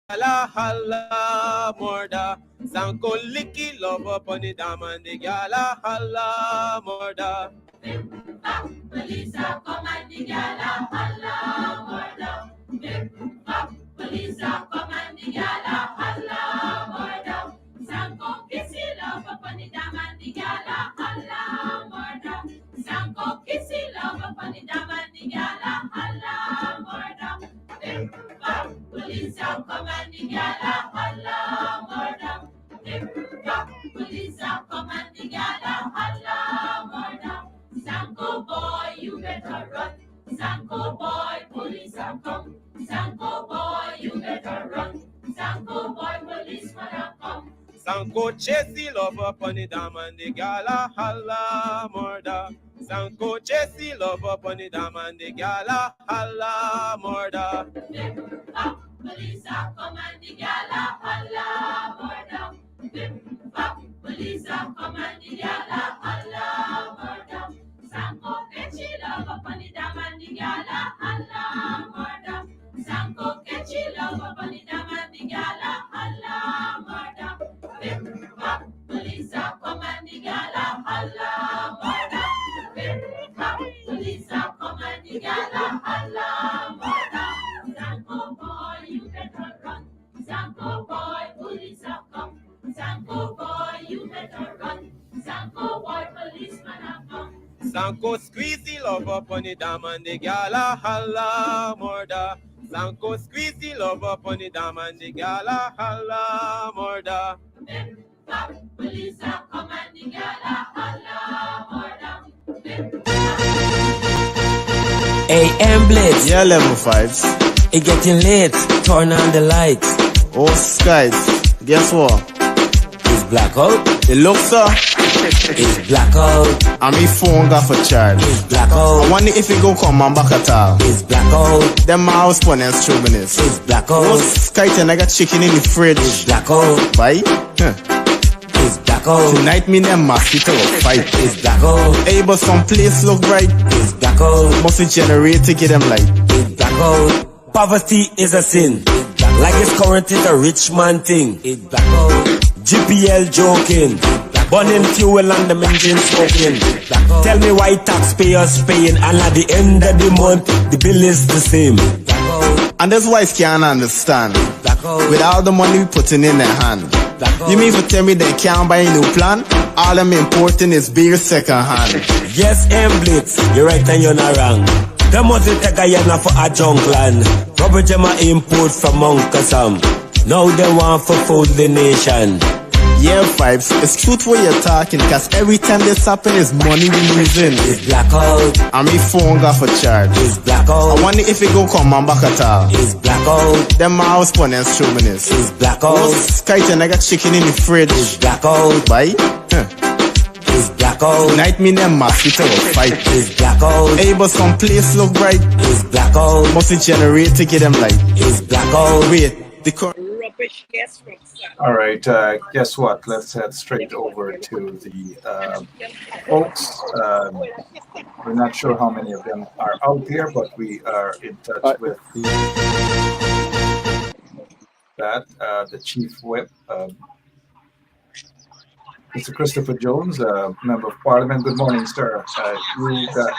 gala holla murder. Sanko licky love up on the dam and the gala holla murder. Police are come and the gala holla murder. Police are come and the gala holla murder. Sanko kissy love upon the dam and the gala holla murder. Sanko kissy love upon the dam and the gala holla murder. Police are come and the gala holla murder. Police are come and the gala holla murder. Sanko boy, you better run. Sanko boy, police are come. Sanko boy, you better run. Sanko boy, policeman are come. Sanko chase the love up on the dam and the gala holla murder. Sanko chase the love up on the dam and the gala holla murder. Police are come and the gala holla murder. Police are come and the gala holla murder. Sanko catchy love upon the dam and the gala holla murder. Sanko catchy love upon the dam and the gala holla murder. Police are come and the gala holla murder. Police are come and the gala holla murder. Sanko boy, you better run. Sanko boy, police are come. Sanko boy, you better run. Sanko boy, policeman are come. Sanko squeeze the love up on the dam and the gala holla murder. Sanko squeeze the love up on the dam and the gala holla murder. Police are come and the gala holla murder. AM Blitz. Yeah, level 5s. It getting late. Turn on the lights. Oh, skies. Guess what? It's blackout. It looks up. It's blackout. And me phone got for charge. It's blackout. I wonder if it go come on back at all. It's blackout. Them mouse pun and strawberries. It's blackout. Oh, skite and I got chicken in the fridge. It's blackout. Bye. It's blackout. Tonight me them mosquito fight. It's blackout. Hey, but some place look bright. It's blackout. Must it generate to get them light. It's blackout. Poverty is a sin. Like it's current is a rich man thing. It's blackout. GPL joking. Burning fuel and the engine smoking. Tell me why taxpayers paying and at the end of the month the bill is the same. And that's why I can't understand. With all the money we putting in their hand. You mean for tell me they can't buy a new plan? All them importing is beer second hand. Yes, Blitz, you're right and you're not wrong. Them must take a yana for a junk land. Rubber gemma import from Uncle Sam. Now they want for food the nation. Yeah, vibes, it's truth what you're talking, cause every time this happen is money we losing. It's blackout. And me phone got for charge. It's blackout. I wonder if it go come on back at all. It's blackout. Them mouse pun and strawberries. It's blackout. Oh, skite and I got chicken in the fridge. It's blackout. Bye. It's blackout. Tonight me them mosquito fight. It's blackout. Hey, but some place look bright. It's blackout. Must it generate to get them light. It's blackout. Wait, the rubbish guest from All right, guess what? Let's head straight over to the folks. We're not sure how many of them are out there, but we are in touch with the chief whip, Mr. Christopher Jones, Member of Parliament. Good morning, sir.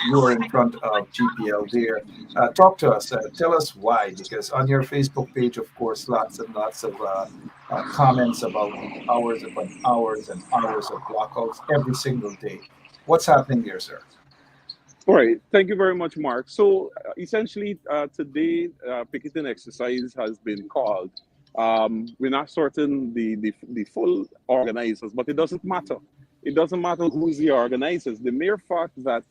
You are in front of GPL there. Talk to us. Tell us why, because on your Facebook page, of course, lots and lots of comments about hours upon hours and hours of blackouts every single day. What's happening there, sir? All right. Thank you very much, Mark. So essentially, today, picketing exercise has been called. We're not certain the full organizers, but it doesn't matter. It doesn't matter who's the organizers. The mere fact that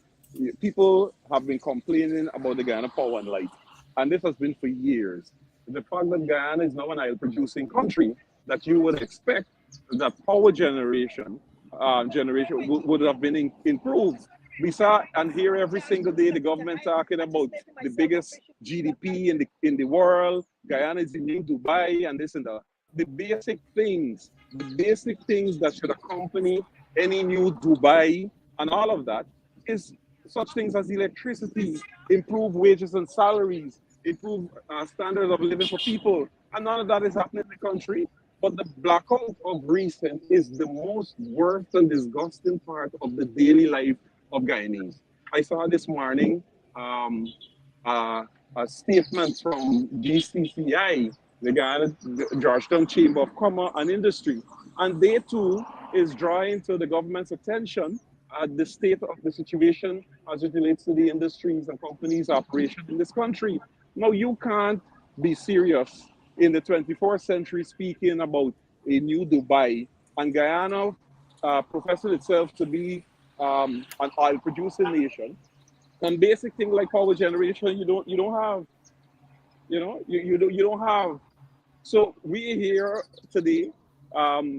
people have been complaining about the Guyana Power and Light, and this has been for years. The fact that Guyana is now an oil-producing country, that you would expect that power generation would have been improved. We saw and hear every single day the government talking about the biggest GDP in the world. Guyana is the new Dubai and this and that. The basic things that should accompany any new Dubai and all of that is such things as electricity, improve wages and salaries, improve standards of living for people, and none of that is happening in the country. But the blackout of recent is the most worst and disgusting part of the daily life of Guyanese. I saw this morning um, uh, a statement from GCCI, the Guyana Georgetown Chamber of Commerce and Industry, and they too is drawing to the government's attention at the state of the situation as it relates to the industries and companies' operation in this country. Now, you can't be serious in the 24th century speaking about a new Dubai, and Guyana professes itself to be an oil producing nation. And basic things like power generation, you don't have, you don't have. So we here today,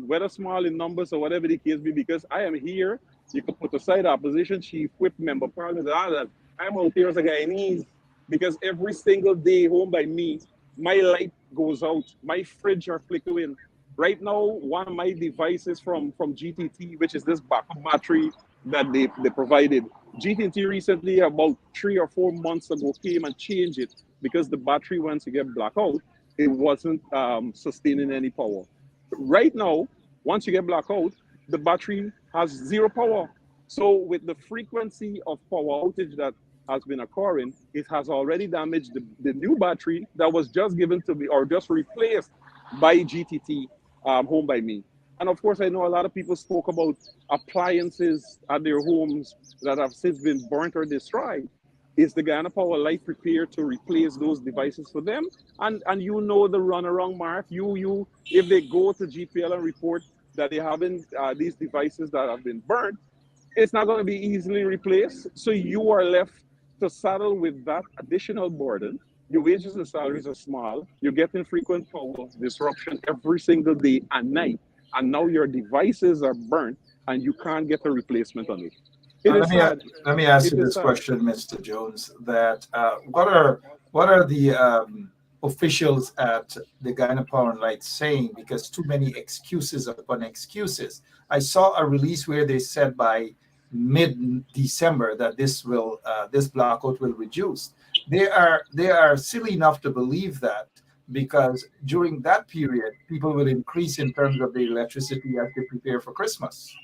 whether small in numbers or whatever the case be, because I am here. You can put aside opposition chief, whip member, parliament, and all that. I'm out here as a Guyanese because every single day home by me, my light goes out, my fridge are flickering. Right now, one of my devices from GTT, which is this backup battery that they provided. GTT recently, about 3 or 4 months ago, came and changed it because the battery, once you get blackout, it wasn't sustaining any power. Right now, once you get blackout, the battery has zero power. So with the frequency of power outage that has been occurring, it has already damaged the new battery that was just given to me or just replaced by GTT Home by Me. And of course, I know a lot of people spoke about appliances at their homes that have since been burnt or destroyed. Is the Guyana Power Light prepared to replace those devices for them? And you know the runaround, Mark. You if they go to GPL and report that they haven't these devices that have been burnt, it's not going to be easily replaced. So you are left to saddle with that additional burden. Your wages and salaries are small. You're getting frequent power disruption every single day and night. And now your devices are burnt and you can't get a replacement on it. It Uh, is let me sad. let me ask It you is this sad. question, Mr. Jones. That what are the officials at the Guyana Power and Light saying? Because too many excuses upon excuses. I saw a release where they said by mid-December that this blackout will reduce. They are silly enough to believe that because during that period people will increase in terms of the electricity as they prepare for Christmas.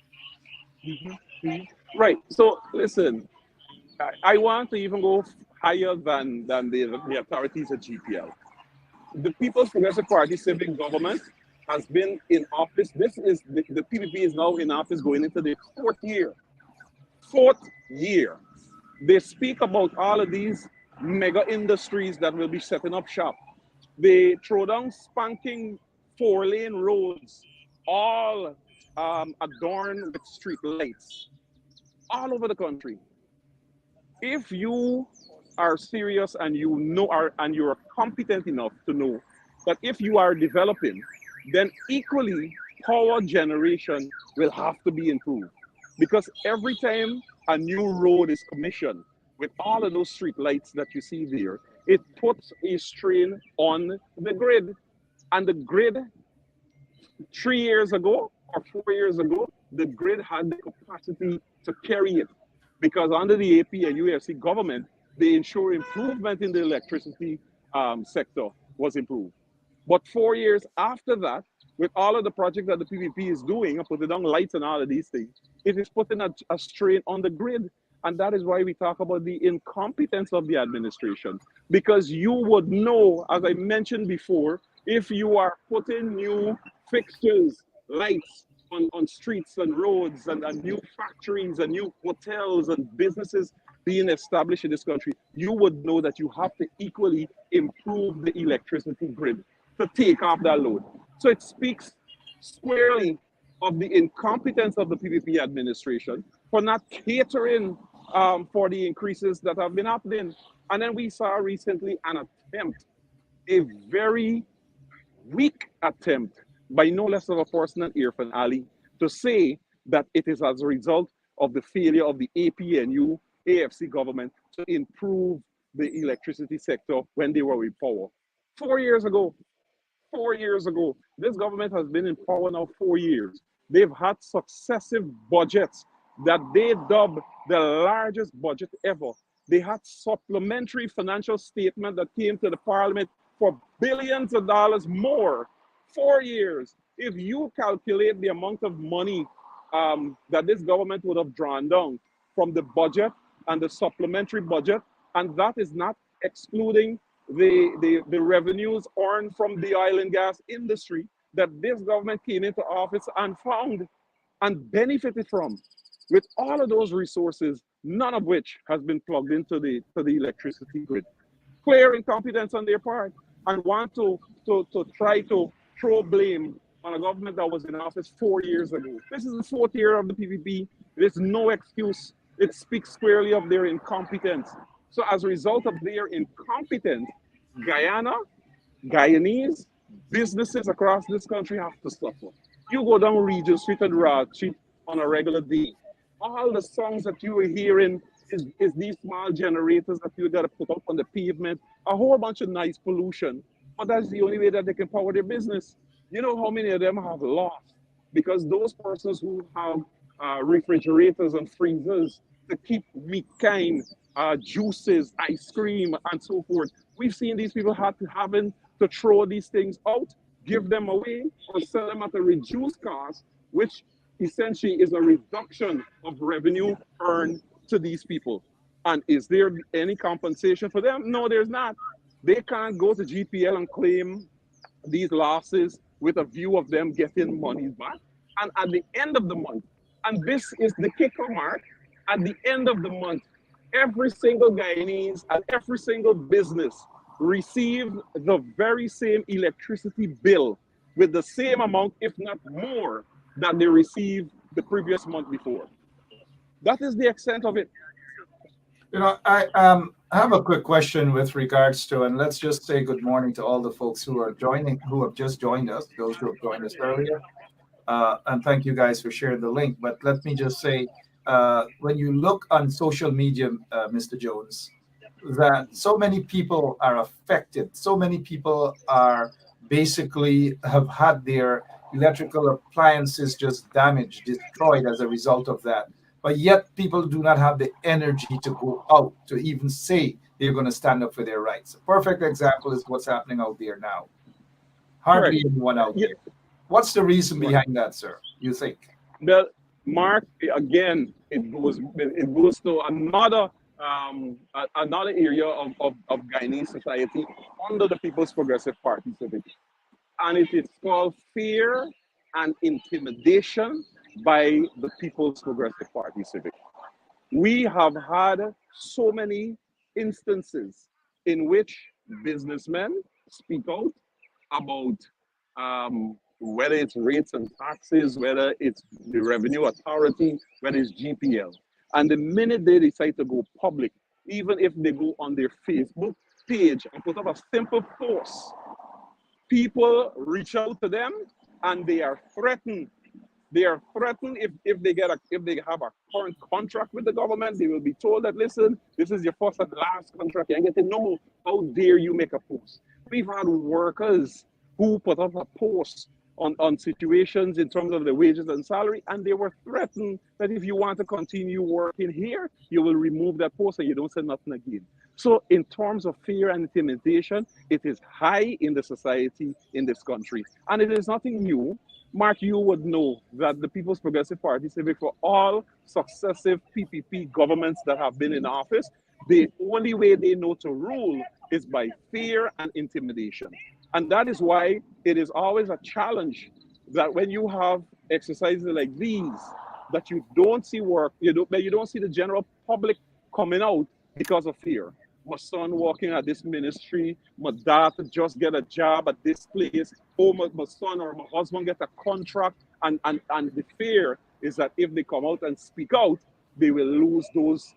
Mhm, mhm. Right. So listen, I want to even go higher than the authorities at GPL. The People's Progressive Party civic government has been in office. This is the PPP is now in office going into the fourth year. Fourth year. They speak about all of these mega industries that will be setting up shop. They throw down spanking 4-lane roads, all adorned with street lights all over the country. If you are serious and and you are competent enough to know that if you are developing, then equally power generation will have to be improved. Because every time a new road is commissioned with all of those street lights that you see there, it puts a strain on the grid. And the grid 3 years ago or 4 years ago, the grid had the capacity to carry it because under the AP and UFC government, they ensure improvement in the electricity sector was improved. But 4 years after that, with all of the projects that the PVP is doing, and putting down lights and all of these things, it is putting a strain on the grid. And that is why we talk about the incompetence of the administration. Because you would know, as I mentioned before, if you are putting new fixtures, lights on streets and roads and new factories and new hotels and businesses being established in this country, you would know that you have to equally improve the electricity grid to take off that load. So it speaks squarely of the incompetence of the PPP administration for not catering for the increases that have been happening. And then we saw recently an attempt, a very weak attempt by no less of a person than Irfan Ali to say that it is as a result of the failure of the APNU AFC government to improve the electricity sector when they were in power. 4 years ago, 4 years ago, this government has been in power now 4 years. They've had successive budgets that they dub the largest budget ever. They had supplementary financial statement that came to the parliament for billions of dollars more. 4 years. If you calculate the amount of money that this government would have drawn down from the budget and the supplementary budget, and that is not excluding the revenues earned from the oil and gas industry that this government came into office and found and benefited from. With all of those resources, none of which has been plugged into the electricity grid. Clear incompetence on their part, and want to try to throw blame on a government that was in office 4 years ago. This is the 4th year of the PPP. There's no excuse. It speaks clearly of their incompetence. So as a result of their incompetence, Guyana, Guyanese, businesses across this country have to suffer. You go down Regent Street and Rod Street on a regular day. All the songs that you were hearing is these small generators that you got to put up on the pavement, a whole bunch of noise pollution. But that's the only way that they can power their business. You know how many of them have lost because those persons who have refrigerators and freezers to keep meat kind, juices, ice cream, and so forth. We've seen these people having to throw these things out, give them away, or sell them at a reduced cost, which essentially is a reduction of revenue earned to these people. And is there any compensation for them? No, there's not. They can't go to GPL and claim these losses with a view of them getting money back. And at the end of the month, and this is the kicker, Mark, at the end of the month, every single Guyanese and every single business receive the very same electricity bill with the same amount, if not more, than they received the previous month before. That is the extent of it. I have a quick question with regards to, and let's just say good morning to all the folks who are joining, who have just joined us, those who have joined us earlier. And thank you guys for sharing the link. But let me just say, when you look on social media, Mr. Jones, that so many people are affected. So many people are basically have had their electrical appliances just damaged, destroyed as a result of that. But yet people do not have the energy to go out to even say they're going to stand up for their rights. A perfect example is what's happening out there now. Hardly anyone out there. What's the reason behind that, sir, you think? Well, Mark, again, it goes to another area of Guyanese society under the People's Progressive Party Civic. And it is called fear and intimidation by the People's Progressive Party Civic. We have had so many instances in which businessmen speak out about whether it's rates and taxes, whether it's the Revenue Authority, whether it's GPL. And the minute they decide to go public, even if they go on their Facebook page and put up a simple post, people reach out to them and they are threatened. They are threatened if they have a current contract with the government, they will be told that, listen, this is your first and last contract. You get to know, how dare you make a post? We've had workers who put up a post on situations in terms of the wages and salary, and they were threatened that if you want to continue working here, you will remove that post and you don't say nothing again. So in terms of fear and intimidation, it is high in the society in this country. And it is nothing new. Mark, you would know that the People's Progressive Party Civic, for all successive PPP governments that have been in office, the only way they know to rule is by fear and intimidation. And that is why it is always a challenge that when you have exercises like these, that you don't see work, you don't see the general public coming out because of fear. My son working at this ministry, my daughter just get a job at this place, or my son or my husband get a contract, and the fear is that if they come out and speak out, they will lose those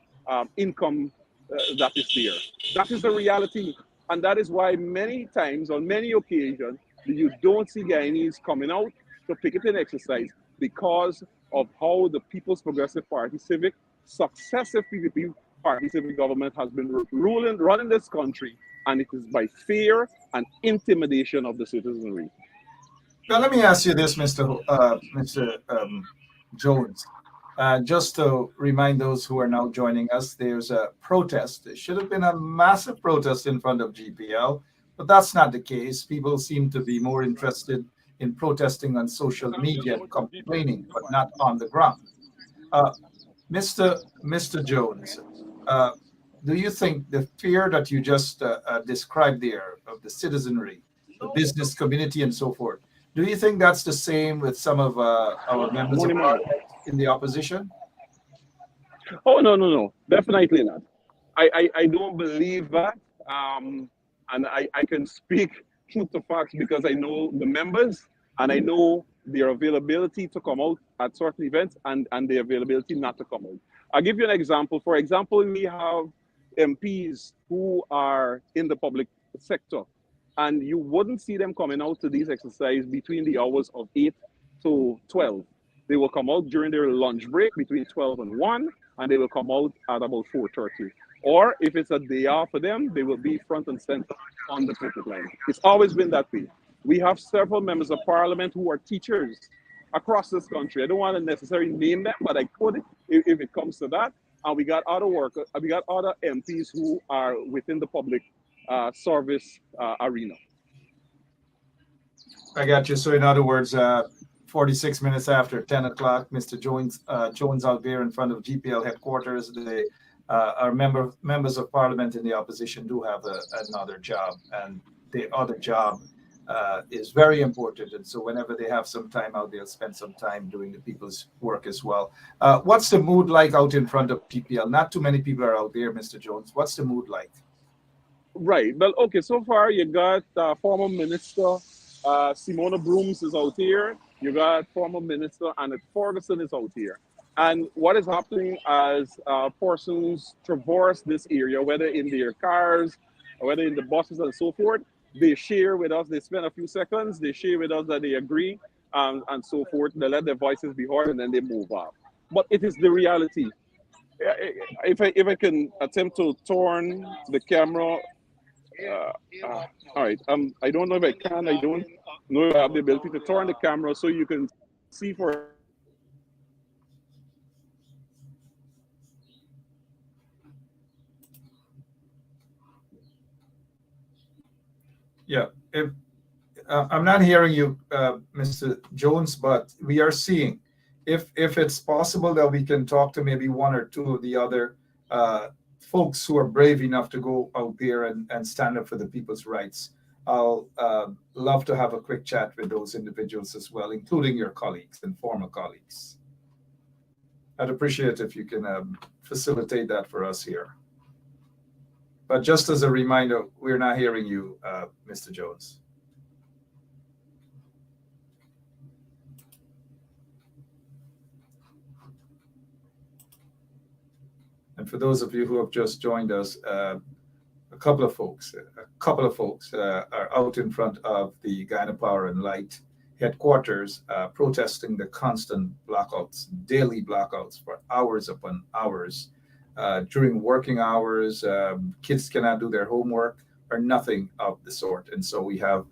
income that is there. That is the reality. And that is why many times, on many occasions, you don't see Guyanese coming out to picketing exercise because of how the People's Progressive Party Civic, successive PPP Party Civic government has been running this country, and it is by fear and intimidation of the citizenry. Now, let me ask you this, Mr. Jones. Just to remind those who are now joining us, there's a protest. There should have been a massive protest in front of GPL, but But that's not the case. People seem to be more interested in protesting on social media and complaining, but not on the ground. Uh, Mr. Jones, uh, do you think the fear that you just described there of the citizenry, the business community, and so forth, do you think that's the same with some of our members of Morning, man. parliament in the opposition? Oh, no, definitely not. I don't believe that. And I can speak truth to facts because I know the members and I know their availability to come out at certain events and the availability not to come out. I'll give you an example. For example, we have MPs who are in the public sector, and you wouldn't see them coming out to these exercises between the hours of 8 to 12. They will come out during their lunch break between 12 and 1, and they will come out at about 4:30. Or if it's a day off for them, they will be front and center on the picket line. It's always been that way. We have several members of parliament who are teachers across this country. I don't want to necessarily name them, but I could if it comes to that. And we got other workers, we got other MPs who are within the public service arena. I got you. So in other words, 46 minutes after 10 o'clock, Mr. Jones out there in front of GPL headquarters. Our members of parliament in the opposition do have another job, and the other job is very important. And so whenever they have some time out, they'll spend some time doing the people's work as well. What's the mood like out in front of GPL? Not too many people are out there, Mr. Jones. What's the mood like? Right. Well, okay, so far you got former minister Simona Brooms is out here. You got former minister Annette Ferguson is out here. And what is happening as persons traverse this area, whether in their cars, or whether in the buses and so forth, they share with us, they spend a few seconds, they share with us that they agree and so forth. They let their voices be heard and then they move off. But it is the reality. If I can attempt to turn the camera, all right. I don't know if I can. I don't know if I have the ability to turn the camera so you can see for. Yeah, if I'm not hearing you, Mr. Jones, but we are seeing if it's possible that we can talk to maybe one or two of the other folks who are brave enough to go out there and stand up for the people's rights. I'll love to have a quick chat with those individuals as well, including your colleagues and former colleagues. I'd appreciate if you can facilitate that for us here. But just as a reminder, we're not hearing you, Mr. Jones. And for those of you who have just joined us, a couple of folks are out in front of the Guyana Power and Light headquarters protesting the constant blackouts, daily blackouts for hours upon hours. During working hours, kids cannot do their homework or nothing of the sort. And so we have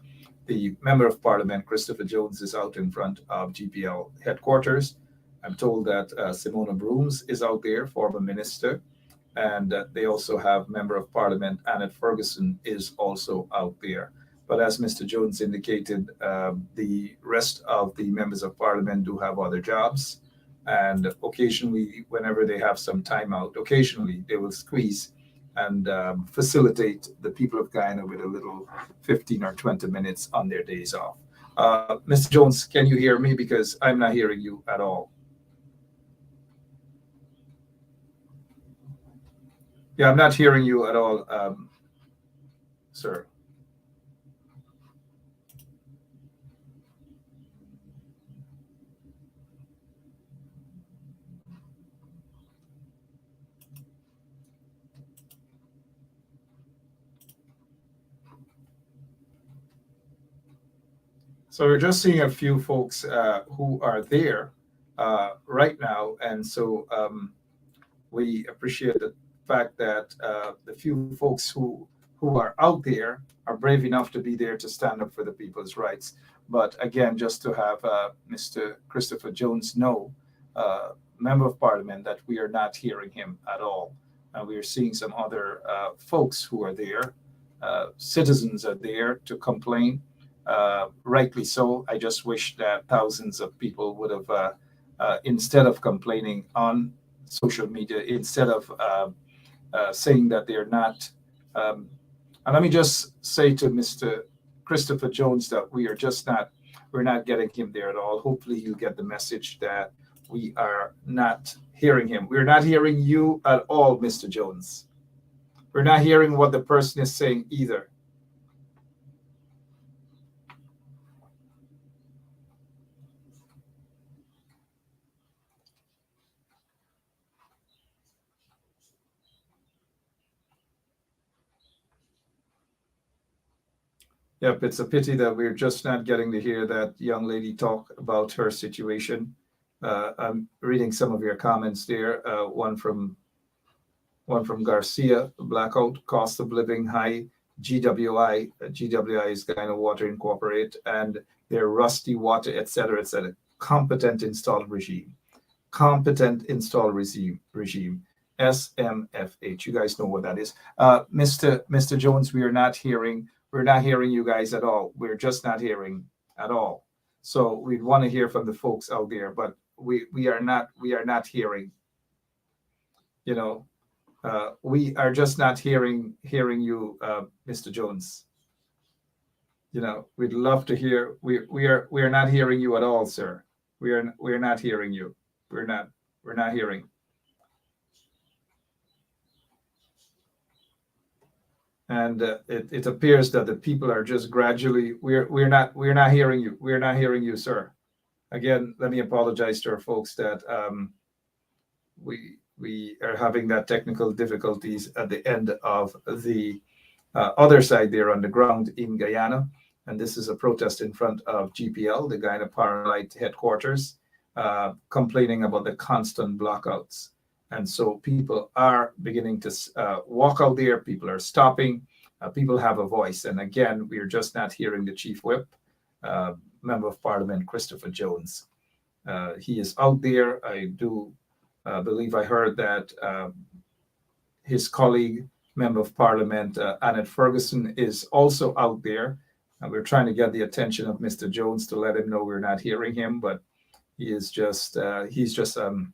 the Member of Parliament, Christopher Jones, is out in front of GPL headquarters. I'm told that Simona Brooms is out there, former minister, and they also have Member of Parliament Annette Ferguson is also out there. But as Mr. Jones indicated, the rest of the members of Parliament do have other jobs. And occasionally, whenever they have some time out, occasionally they will squeeze and facilitate the people of Guyana with a little 15 or 20 minutes on their days off. Mr. Jones, can you hear me? Because I'm not hearing you at all. Yeah, I'm not hearing you at all, sir. So we're just seeing a few folks who are there right now, and so we appreciate the fact that the few folks who are out there are brave enough to be there to stand up for the people's rights. But again, just to have Mr. Christopher Jones know, Member of Parliament, that we are not hearing him at all. And we are seeing some other folks who are there citizens are there to complain. Rightly so. I just wish that thousands of people would have, instead of complaining on social media, instead of saying that they're not. And let me just say to Mr. Christopher Jones that we're not getting him there at all. Hopefully, you get the message that we are not hearing him. We're not hearing you at all, Mr. Jones. We're not hearing what the person is saying either. Yep, it's a pity that we're just not getting to hear that young lady talk about her situation. I'm reading some of your comments there. One from Garcia, blackout, cost of living high, GWI. GWI is Guyana Water Incorporate, and their rusty water, etc., etc. Competent install regime. Competent install regime. SMFH. You guys know what that is. Mr. Jones, we're not hearing you guys at all. We're just not hearing at all. So we'd want to hear from the folks out there, but we are not hearing. You know, we are just not hearing you, Mr. Jones. You know, we'd love to hear. We are not hearing you at all, sir. We're not hearing you. We're not hearing. And it appears that the people are just gradually. We're not hearing you. We're not hearing you, sir. Again, let me apologize to our folks that we are having that technical difficulties at the end of the other side there on the ground in Guyana. And this is a protest in front of GPL, the Guyana Power and Light headquarters, complaining about the constant blackouts. And so people are beginning to walk out there. People are stopping. People have a voice. And again, we're just not hearing the Chief Whip, Member of Parliament, Christopher Jones. He is out there. I do believe I heard that his colleague, Member of Parliament, Annette Ferguson, is also out there. And we're trying to get the attention of Mr. Jones to let him know we're not hearing him, but he is just doing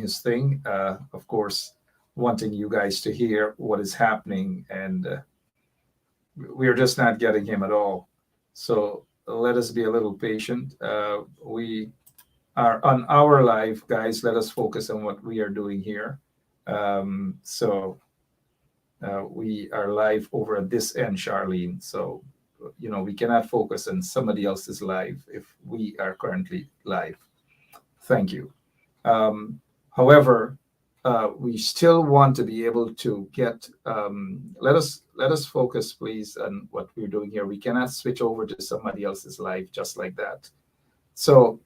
his thing, of course, wanting you guys to hear what is happening, and we're just not getting him at all. So let us be a little patient. We are on our live, guys. Let us focus on what we are doing here. We are live over at this end, Charlene. So, you know, we cannot focus on somebody else's live if we are currently live. Thank you. However, we still want to be able to get. Let us focus, please, on what we're doing here. We cannot switch over to somebody else's live just like that. So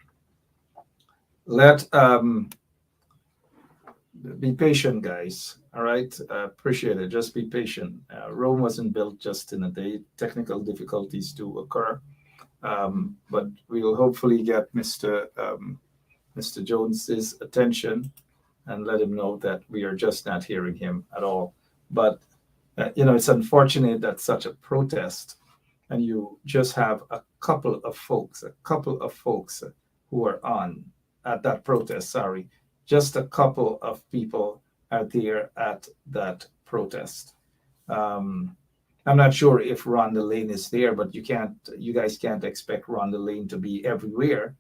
be patient, guys. All right, appreciate it. Just be patient. Rome wasn't built just in a day. Technical difficulties do occur, but we will hopefully get Mr. Jones's attention and let him know that we are just not hearing him at all. But you know, it's unfortunate that such a protest, and you just have a couple of folks who are on at that protest. Sorry, just a couple of people are there at that protest. I'm not sure if Rhonda Lane is there, but you guys can't expect Rhonda Lane to be everywhere.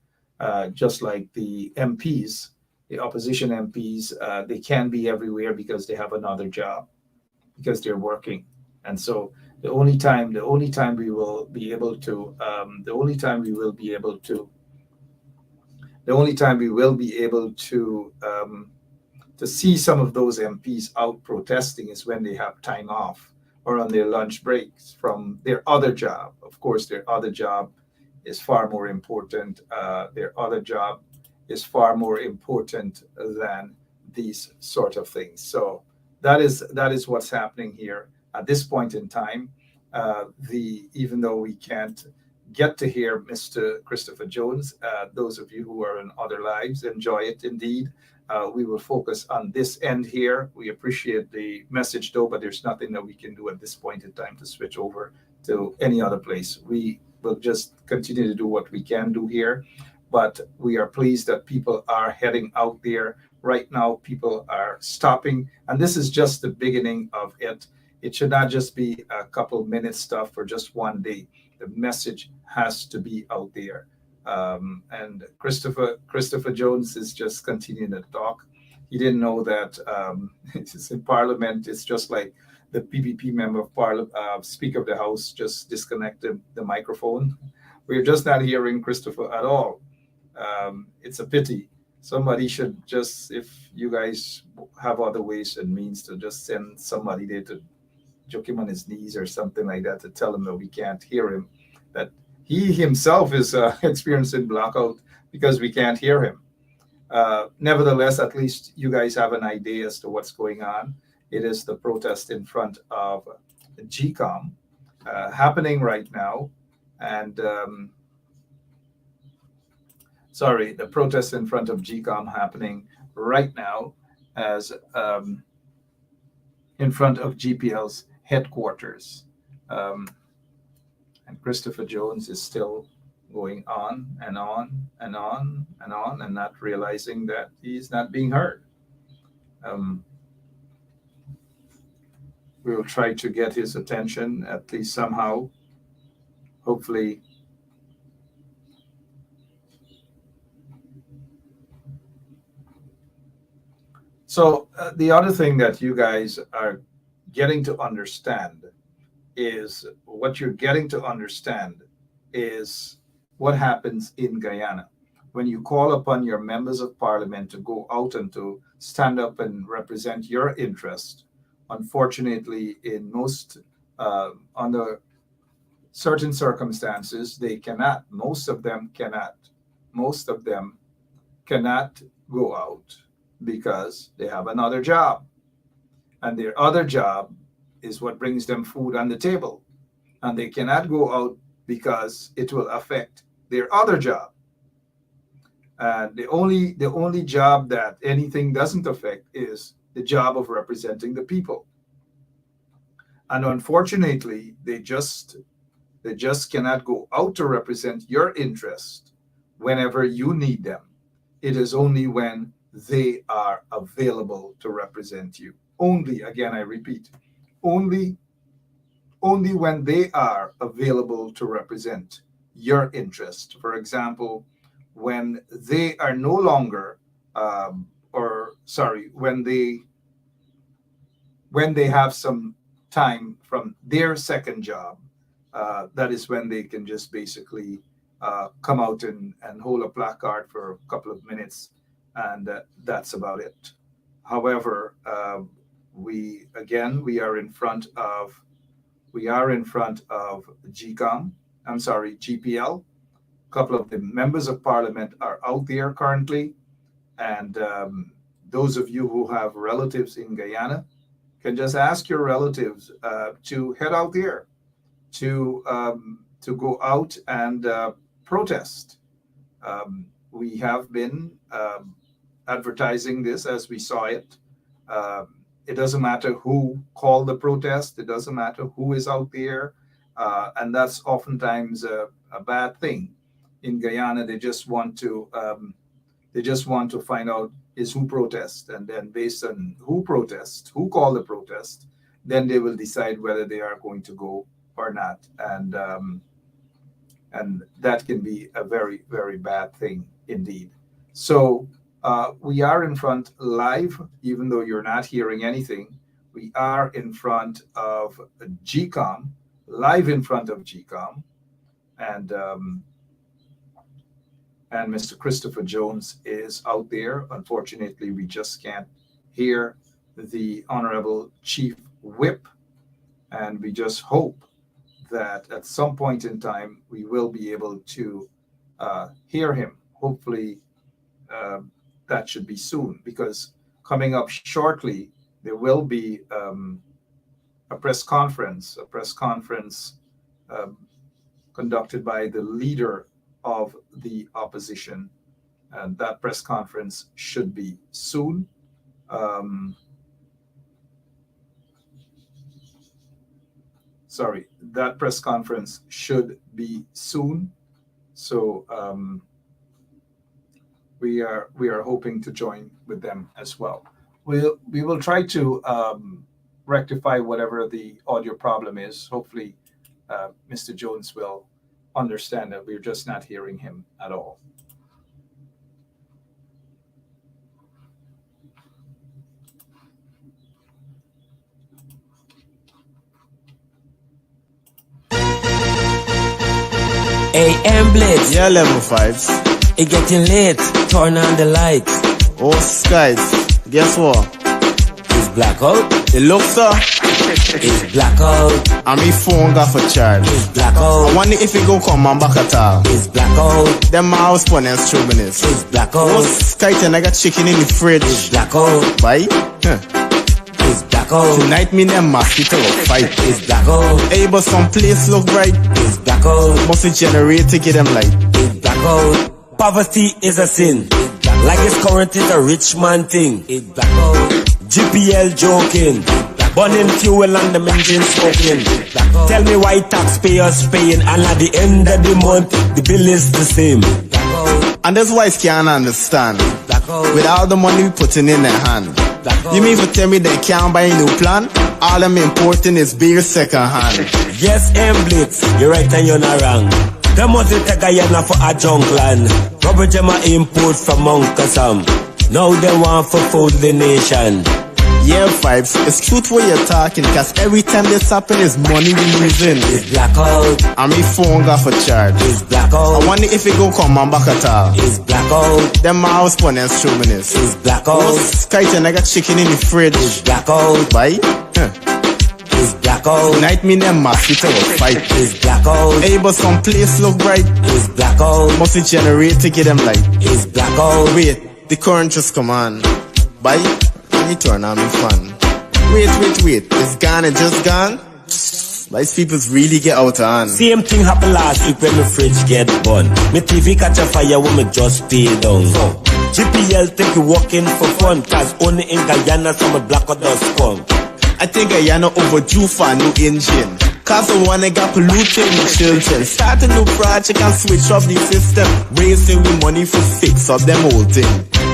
Just like the MPs, the opposition MPs, they can be everywhere because they have another job, because they're working. And so the only time we will be able to see some of those MPs out protesting is when they have time off or on their lunch breaks from their other job. Of course, their other job is far more important. Their other job is far more important than these sort of things. So that is what's happening here at this point in time. Even though we can't get to hear Mr. Christopher Jones, those of you who are in other lives, enjoy it indeed. We will focus on this end here. We appreciate the message though, but there's nothing that we can do at this point in time to switch over to any other place. We will just continue to do what we can do here, but we are pleased that people are heading out there. Right now, people are stopping, and this is just the beginning of it. It should not just be a couple minutes stuff for just one day. The message has to be out there. And Christopher Jones is just continuing to talk. He didn't know that it's in Parliament. It's just like the PPP member of Parliament, Speaker of the House, just disconnected the microphone. We're just not hearing Christopher at all. It's a pity. Somebody should just, if you guys have other ways and means, to just send somebody there to joke him on his knees or something like that, to tell him that we can't hear him, that he himself is experiencing blackout because we can't hear him. Nevertheless, at least you guys have an idea as to what's going on. It is the protest in front of GCOM happening right now. And the protest in front of GCOM happening right now as in front of GPL's headquarters. And Christopher Jones is still going on and on and on and on and not realizing that he's not being heard. We will try to get his attention at least somehow. Hopefully. So the other thing that you guys are getting to understand is what happens in Guyana. When you call upon your members of parliament to go out and to stand up and represent your interest, unfortunately, in most, under certain circumstances, they cannot. Most of them cannot go out because they have another job. And their other job is what brings them food on the table. And they cannot go out because it will affect their other job. And the only job that anything doesn't affect is the job of representing the people. And unfortunately, they just cannot go out to represent your interest whenever you need them. It is only when they are available to represent you. Only, again, I repeat, only when they are available to represent your interest. For example, when they are no longer, when they have some time from their second job, that is when they can just basically come out and hold a placard for a couple of minutes, and that's about it. However, we are in front of GPL. A couple of the members of parliament are out there currently, and those of you who have relatives in Guyana can just ask your relatives to head out there to go out and protest. We have been advertising this as we saw it. It doesn't matter who called the protest. It doesn't matter who is out there. And that's oftentimes a bad thing. In Guyana, they just want to find out is who protests. And then based on who protests, who called the protest, then they will decide whether they are going to go or not. And that can be a very, very bad thing indeed. So we are in front live, even though you're not hearing anything. We are in front of GCOM, live in front of GCOM, and Mr. Christopher Jones is out there. Unfortunately, we just can't hear the Honorable Chief Whip, and we just hope that at some point in time we will be able to hear him. Hopefully, that should be soon, because coming up shortly there will be a press conference conducted by the leader of the opposition, and that press conference should be soon. Sorry, that press conference should be soon. So we are hoping to join with them as well. We will try to rectify whatever the audio problem is. Hopefully, Mr. Jones will understand that we're just not hearing him at all. AM Blitz. Yeah, level 5s. It getting late. Turn on the lights. Oh, skies. Guess what? It's blackout. It looks so. It's blackout. And my phone got for charge. It's blackout. I wonder if it go come on back at all. It's blackout. Them my house phone and strawberries. It's blackout. Oh, skite and I got chicken in the fridge. It's blackout. Bye. It's blackout. Tonight me them mosquito fight. It's blackout. Hey, but some place look bright. It's blackout. Must it generate to get them light. It's blackout. Poverty is a sin. Like it's current is a rich man thing. It's blackout. GPL joking. Burning fuel and the engine smoking. Tell me why taxpayers paying and at the end of the month the bill is the same. And that's why I can't understand. With all the money we putting in their hand. You mean to tell me they can't buy a new plan? All I'm importing is beer second hand. Yes, Blitz, you're right and you're not wrong. Them was it a Guyana for a junk land. Rubber Gemma import from Uncle Sam. Now they want for food the nation. Yeah, vibes, it's truth what you're talking, cause every time this happen is money we losing. It's blackout. And my phone got for charge. It's blackout. I wonder if it go come on back at all. It's blackout. Them my house phone and strawberries. It's blackout. Oh, skite and I got chicken in the fridge. It's blackout. Bye. It's blackout. Tonight me them mosquito fight. It's blackout. Hey, but some place look bright. It's blackout. Must it generate to get them light. It's blackout. Wait, the current just come on. Bye. Let me turn on my fan. Wait, it's gone and just gone? These people's really get out of hand. Same thing happened last week when my fridge get burned. My TV catch a fire when me just stay down. GPL think you working for fun, cause only in Guyana some blackout does come. I think Guyana overdue for a new engine. Cause the one that got polluting the children. Start a new project and switch up the system. Raising the money for fix up them old thing.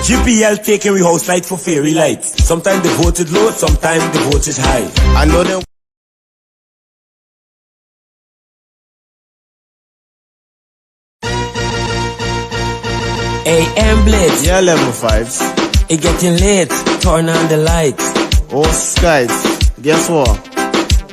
GPL taking we house light for fairy lights. Sometimes the voltage low, sometimes the voltage high. I know them. AM Blitz. Yeah, level 5s. It getting late. Turn on the lights. Oh, skies. Guess what?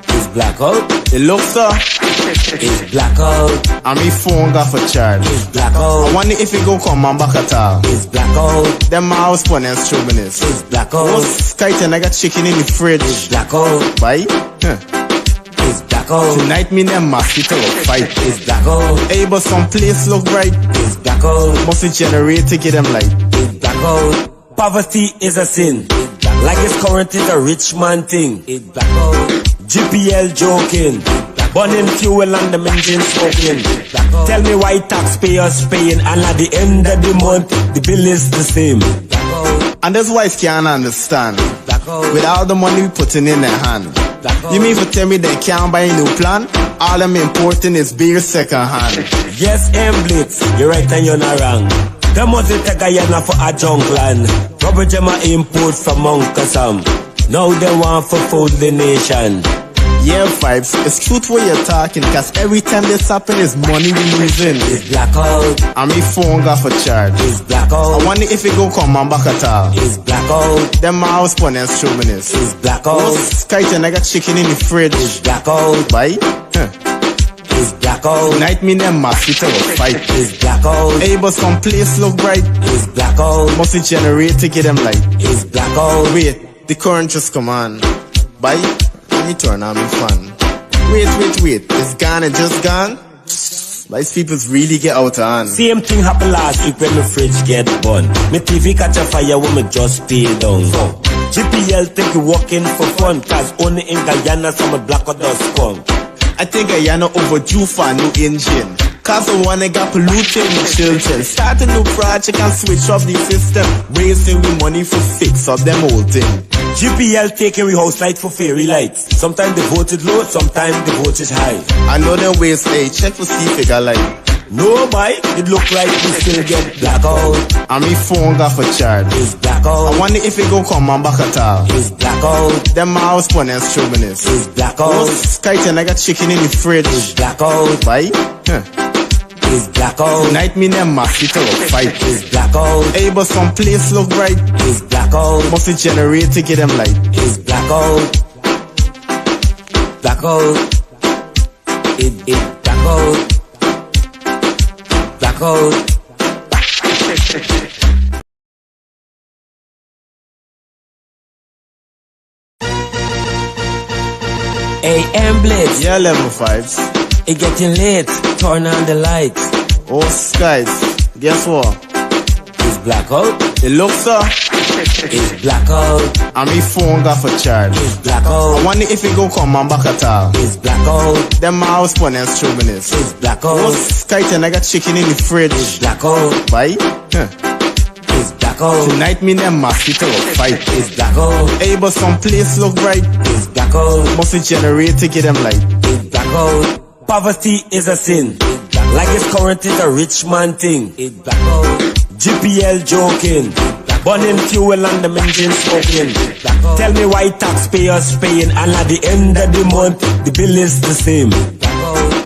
It's blackout. It looks so. It's blackout. And my phone got for charge. It's blackout. I wonder if it go come on back at all. It's blackout. Them my house phone and strawberries. It's blackout. Oh, skite and I got chicken in the fridge. It's blackout. Bye. It's blackout. Tonight me them mosquito fight. It's blackout. Hey, but some place look bright. It's blackout. Must it generate to get them light. It's blackout. Poverty is a sin. Like it's current is a rich man thing. It's blackout. GPL joking. Burning fuel and the engine smoking. Tell me why taxpayers paying and at the end of the month the bill is the same. And that's why I can't understand. With all the money we putting in their hand. You mean to tell me they can't buy a new plan? All I'm importing is beer second hand. Yes, Blitz, you're right and you're not wrong. Them was it a Guyana for a junk land. Rubber Gemma import from Uncle Sam. Now they want for food the nation. Yeah, vibes, it's truth what you're talking, cause every time this happen is money we losing. It's blackout. And my phone got for charge. It's blackout. I wonder if it go come on back at all. It's blackout. Them my house phone and strawberries. It's blackout. Oh, skite and I got chicken in the fridge. It's blackout. Bye. It's blackout. Tonight me them mosquito fight. It's blackout. Hey, but some place look bright. It's blackout. Must it generate to get them light. It's blackout. Wait, the current just come on. Bye. Let me turn on my fan. Wait, it's gone and just gone? These people's really get out of hand. Same thing happened last week when my fridge get burned. My TV catch a fire when me just stay down. GPL think you working for fun, cause only in Guyana some blackout does come. I think Guyana overdue for a new engine. Cause the one that got polluting the children. Start a new project and switch up the system. Raising the money for fix up them old thing. GPL taking we house light for fairy lights. Sometimes the voltage low, sometimes the voltage high. I know them waste, hey, check for see figure light. No, boy, it look like we still get blackout. And me phone got for charge. It's blackout. I wonder if it go come on back at all. It's blackout. Them mouse pun and stubbornness. It's blackout. Most kite and I got chicken in the fridge. It's blackout. Why? It's blackout. Tonight me them mosquito fight. It's blackout. Hey, but some place look bright. It's blackout. Must it generate to get them light. It's blackout. Blackout. It blackout. Blackout. AM blitz. Yeah, level 5s. It getting late. Turn on the lights. Oh, skies. Guess what? It's blackout. It looks up. It's blackout. And me phone got for charge. It's blackout. I wonder if it go come on back at all. It's blackout. Them mouse pun and stubbornness. It's blackout. Most kite and I got chicken in the fridge. It's blackout. Why? It's blackout. Tonight me them mosquito fight. It's blackout. Hey, but some place look bright. It's blackout. Must it generate to get them light. It's blackout. Poverty is a sin. Like it's current is a rich man thing. It's blackout. GPL joking. Burning fuel and the engine smoking. Tell me why taxpayers paying and at the end of the month the bill is the same.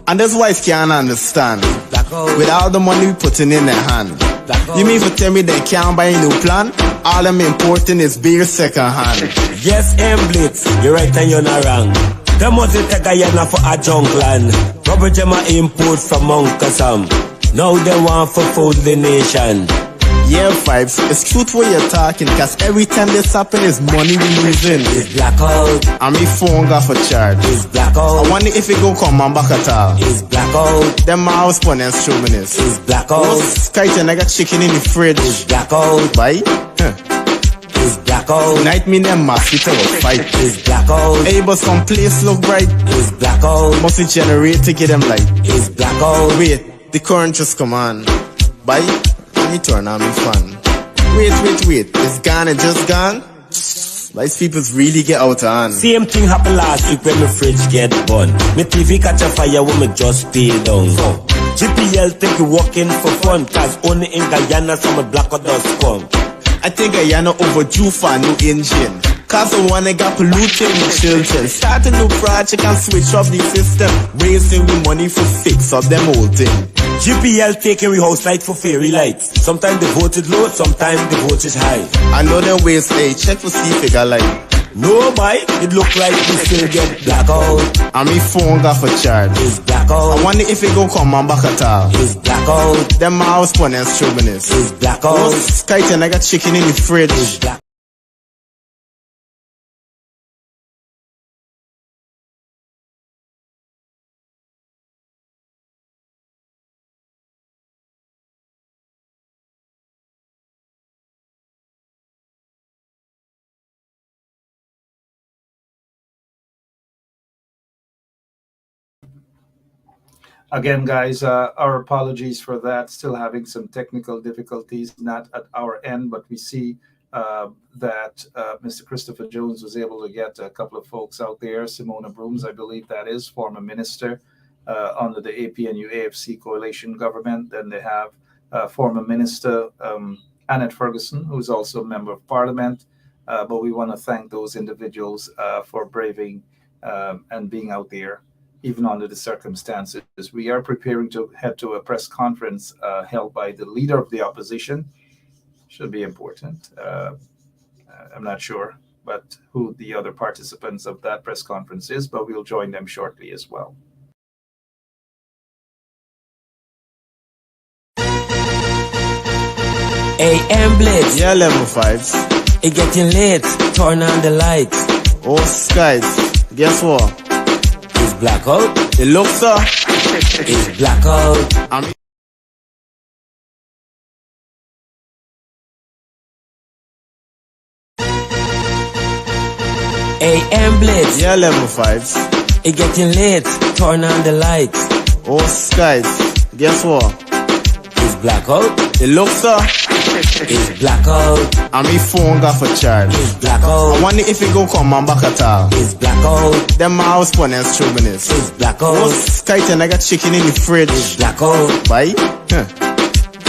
And that's why I can't understand. With all the money we putting in their hand. You mean to tell me they can't buy a new plan? All them importing is beer second hand. Yes, Blitz, you're right and you're not wrong. Them must take a yana for a junk land. Rubber gemma import from Uncle Sam. Now they want for food the nation. Yeah, vibes, it's truth what you're talking. Cause every time this happen is money we losing. It's blackout. And me phone got for charge. It's blackout. I wonder if it go come on back at all. It's blackout. Them mouse pun and stubbornness. It's blackout. Most kite and I got chicken in the fridge. It's blackout. Why? It's blackout. Tonight me them mosquito fight. It's blackout. Hey, but some place look bright. It's blackout. Must it generate to get them light. It's blackout. Wait, the current just come on. Bye. Let me turn on my fan. Wait, it's gone and just gone? These people's really get out of hand. Same thing happened last week when my fridge get burned. My TV catch a fire when me just pay down. GPL think you working for fun, cause only in Guyana some blackout does come. I think Guyana overdue for a new engine. Cause the one that got polluting the children. Start a new project and switch up the system. Raising the money for fix up them old thing. GPL taking we house light for fairy lights. Sometimes the voltage low, sometimes the voltage high. I know them waste, hey, check for see figure light. No, boy, it look like we still get blackout. And me phone got for charge. It's blackout. I wonder if it go come on back at all. It's blackout. Them mouse pun and stubbornness. It's blackout. Most kite and I got chicken in the fridge. It's blackout. Again, guys, our apologies for that. Still having some technical difficulties, not at our end, but we see that Mr. Christopher Jones was able to get a couple of folks out there. Simona Brooms, I believe that is, former minister under the APNU AFC coalition government. Then they have former minister Annette Ferguson, who's also a member of parliament. But we want to thank those individuals for braving and being out there, even under the circumstances. We are preparing to head to a press conference held by the leader of the opposition. Should be important. I'm not sure, but who the other participants of that press conference is, but we'll join them shortly as well. AM Blitz. Yeah, level 5s. It getting late. Turn on the lights. Oh, skies. Guess what? It's blackout. It looks up. It's blackout. I'm AM Blitz. Yeah, level 5s. It getting late. Turn on the lights. Oh, skies. Guess what? It's blackout. It looks so. It's blackout. And me phone got for charge. It's blackout. I wonder if it go come on back at all. It's blackout. Them my house phone and stubbornness. It's blackout. Most kite and I got chicken in the fridge. It's blackout. Bye. Huh.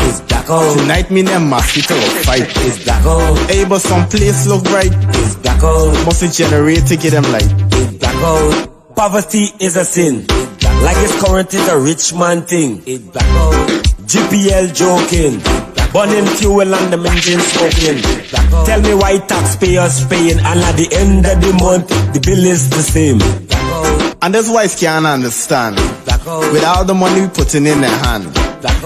It's blackout. Tonight me them mosquito fight. It's blackout. Hey, but some place look bright. It's blackout. Must it generate to get them light. It's blackout. Poverty is a sin. Like it's current is a rich man thing. It's blackout. GPL joking. Burning fuel and the engine smoking. Tell me why taxpayers paying and at the end of the month the bill is the same. And that's why I can't understand. With all the money we putting in their hand.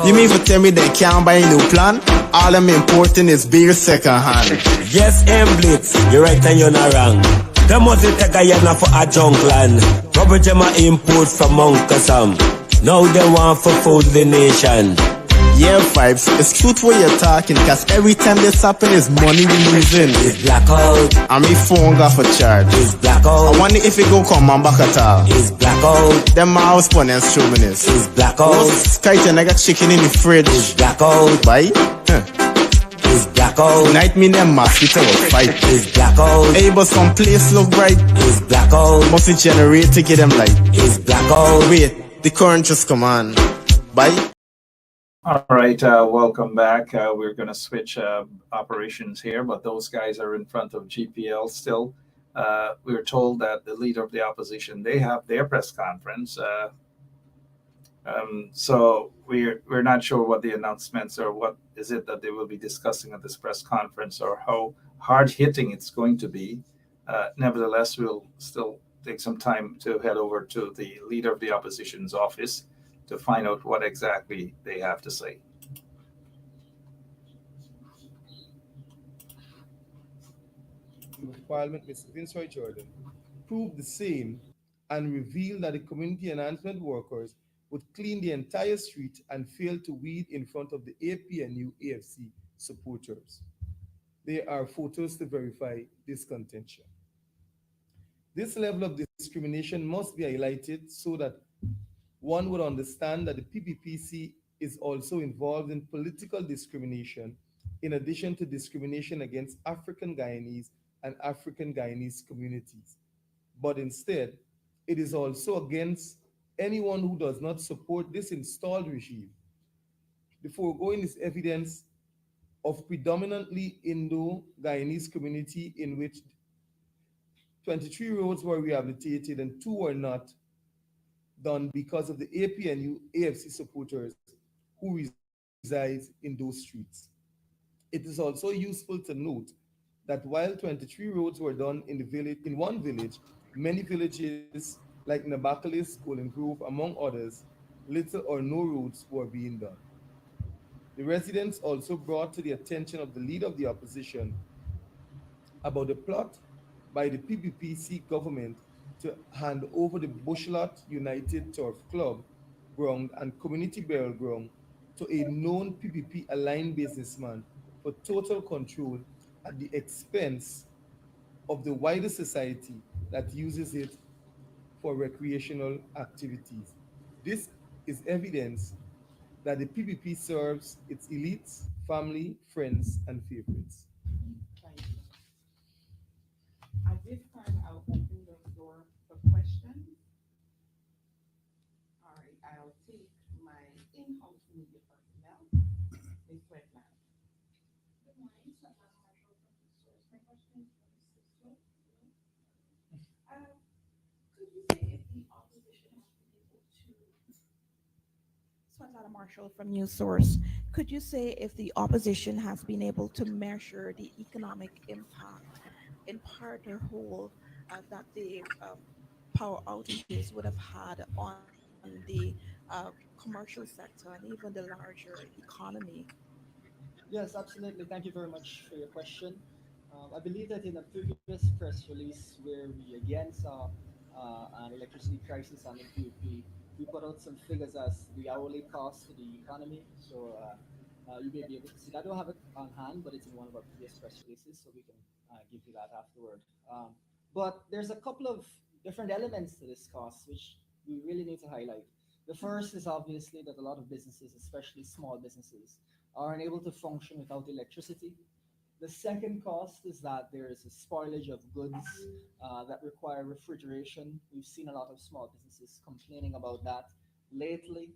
You mean to tell me they can't buy a new plan? All I'm importing is beer second hand. Yes, Blitz, you're right and you're not wrong. Them must take a Guyana for a junk land. Rubber Gemma import from Uncle Sam. Now they want for food the nation. Yeah, vibes, it's truth what you're talking, cause every time this happen is money we losing. It's blackout. And me phone got for charge. It's blackout. I wonder if it go come on back at all. It's blackout. Them my house phone and stubbornness. It's blackout. Most kite and I got chicken in the fridge. It's blackout. Bye. Huh. It's blackout. Tonight me them mosquito fight. It's blackout. Hey, but some place look bright. It's blackout. Must it generate to get them light. It's blackout. Wait, the current just come on. Bye. All right, welcome back. We're going to switch operations here, but those guys are in front of GPL still. We were told that the leader of the opposition, they have their press conference. So we're not sure what the announcements or what is it that they will be discussing at this press conference or how hard hitting it's going to be. Nevertheless, we'll still take some time to head over to the leader of the opposition's office to find out what exactly they have to say. of Parliament, Mr. Vincent Jordan, proved the same and revealed that the community enhancement workers would clean the entire street and fail to weed in front of the APNU AFC supporters. There are photos to verify this contention. This level of discrimination must be highlighted so that one would understand that the PPPC is also involved in political discrimination in addition to discrimination against African Guyanese and African Guyanese communities. But instead, it is also against anyone who does not support this installed regime. The foregoing is evidence of predominantly Indo-Guyanese community in which 23 roads were rehabilitated and 2 were not done because of the APNU AFC supporters who reside in those streets. It is also useful to note that while 23 roads were done in the village, in one village, many villages like Nabakalis, Golden Grove, among others, little or no roads were being done. The residents also brought to the attention of the leader of the opposition about the plot by the PPPC government to hand over the Bushlot United Turf Club ground and community burial ground to a known PPP aligned businessman for total control at the expense of the wider society that uses it for recreational activities. This is evidence that the PPP serves its elites, family, friends, and favorites. Thank you. At this time, I'll open the floor for questions. All right, I'll take my in-house media personnel, Ms. Wetland. Good morning, so I'm Marshall from the source. My question is for Mr. Swift. Could you say if the opposition has been able to Swatara Marshall from News Source. Could you say if the opposition has been able to measure the economic impact in part or whole that the power outages would have had on the commercial sector and even the larger economy? Yes, absolutely. Thank you very much for your question. I believe that in a previous press release where we again saw an electricity crisis on the PUP, we put out some figures as the hourly cost to the economy. So you may be able to see that. I don't have it on hand, but it's in one of our previous press releases, so we can give you that afterward. But there's a couple of different elements to this cost which we really need to highlight. The first is obviously that a lot of businesses, especially small businesses, are unable to function without electricity. The second cost is that there is a spoilage of goods that require refrigeration. We've seen a lot of small businesses complaining about that lately.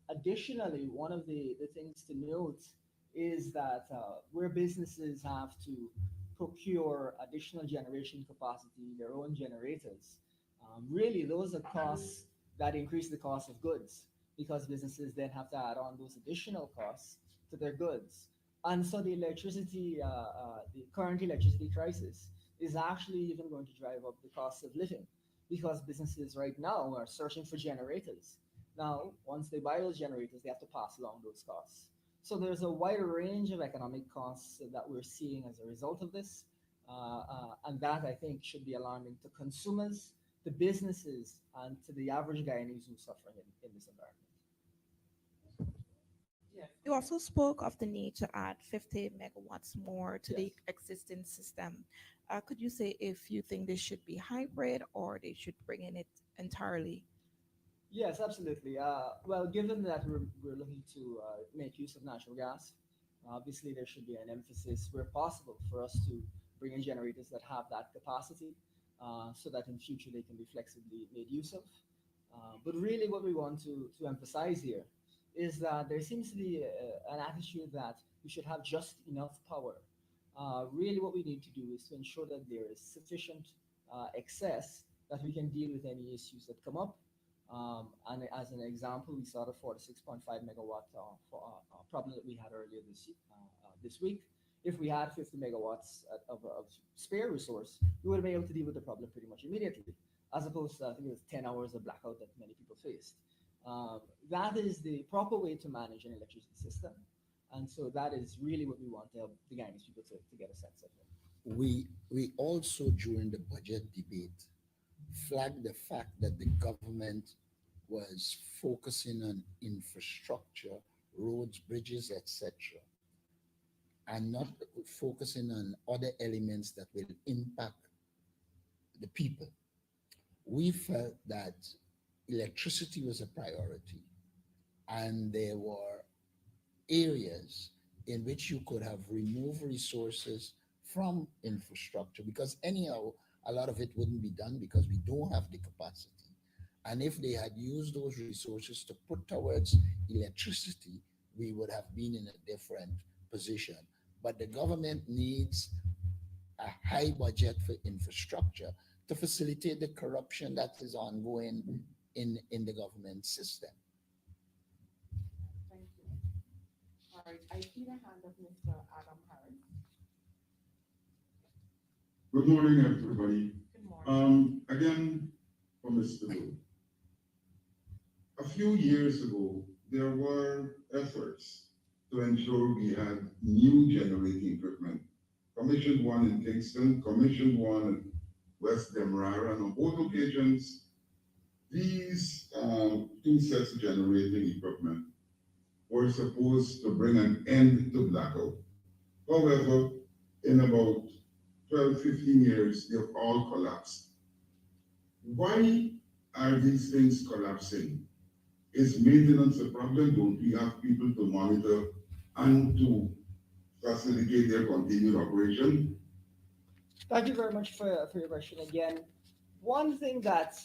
Additionally, one of the things to note is that where businesses have to procure additional generation capacity, their own generators, really those are costs that increase the cost of goods because businesses then have to add on those additional costs to their goods. And so the current electricity crisis is actually even going to drive up the cost of living because businesses right now are searching for generators. Now, once they buy those generators, they have to pass along those costs. So there's a wider range of economic costs that we're seeing as a result of this. And that I think should be alarming to consumers, to businesses, and to the average Guyanese who's suffering in this environment. You also spoke of the need to add 50 megawatts more to Yes. the existing system. Could you say if you think this should be hybrid or they should bring in it entirely? Yes, absolutely. Well, given that we're looking to make use of natural gas, obviously there should be an emphasis where possible for us to bring in generators that have that capacity so that in future they can be flexibly made use of. But really what we want to emphasize here is that there seems to be an attitude that we should have just enough power. Really what we need to do is to ensure that there is sufficient excess that we can deal with any issues that come up. And as an example, we saw the 46.5 megawatt problem that we had earlier this week. If we had 50 megawatts of spare resource, we would have been able to deal with the problem pretty much immediately, as opposed to I think it was 10 hours of blackout that many people faced. That is the proper way to manage an electricity system, and so that is really what we want to help the Guyanese people to get a sense of it. We also during the budget debate flagged the fact that the government was focusing on infrastructure, roads, bridges, etc., and not focusing on other elements that will impact the people. We felt that electricity was a priority, and there were areas in which you could have removed resources from infrastructure because anyhow a lot of it wouldn't be done because we don't have the capacity. And if they had used those resources to put towards electricity, we would have been in a different position. But the government needs a high budget for infrastructure to facilitate the corruption that is ongoing in the government system. Thank you. All right, I see the hand of Mr. Adam Harris. Good morning, everybody. Good morning. Again, for Mr. Blue. A few years ago, there were efforts to ensure we had new generating equipment. Commissioned one in Kingston, commissioned one in West Demerara, and on both occasions, these two sets of generating equipment were supposed to bring an end to blackout. However, in about 12, 15 years, they've all collapsed. Why are these things collapsing? Is maintenance a problem? Don't we have people to monitor and to facilitate their continued operation? Thank you very much for your question again. One thing that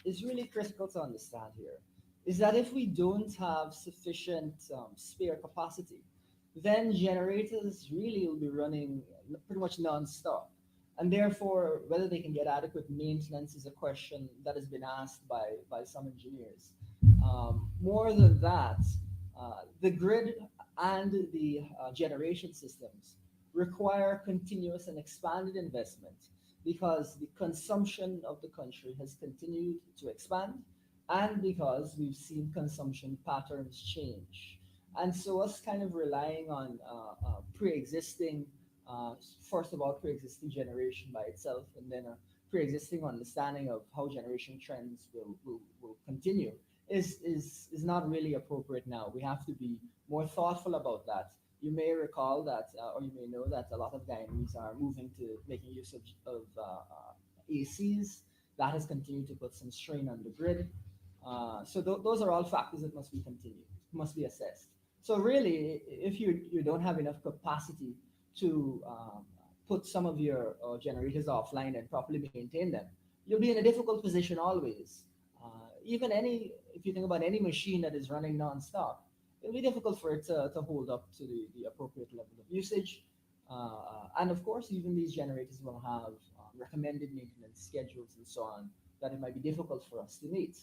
is really critical to understand here is that if we don't have sufficient spare capacity, then generators really will be running pretty much non-stop. And therefore, whether they can get adequate maintenance is a question that has been asked by some engineers. More than that, the grid and the generation systems require continuous and expanded investment because the consumption of the country has continued to expand and because we've seen consumption patterns change. And so us kind of relying on pre-existing, first of all, pre-existing generation by itself, and then a pre-existing understanding of how generation trends will continue is not really appropriate now. We have to be more thoughtful about that. You may recall that, or you may know that a lot of Guyanese are moving to making use of ACs. That has continued to put some strain on the grid. Those are all factors that must be continued, must be assessed. So really, if you don't have enough capacity to put some of your generators offline and properly maintain them, you'll be in a difficult position always. Even if you think about any machine that is running non-stop, it'll be difficult for it to hold up to the appropriate level of usage. And of course, even these generators will have recommended maintenance schedules and so on that it might be difficult for us to meet.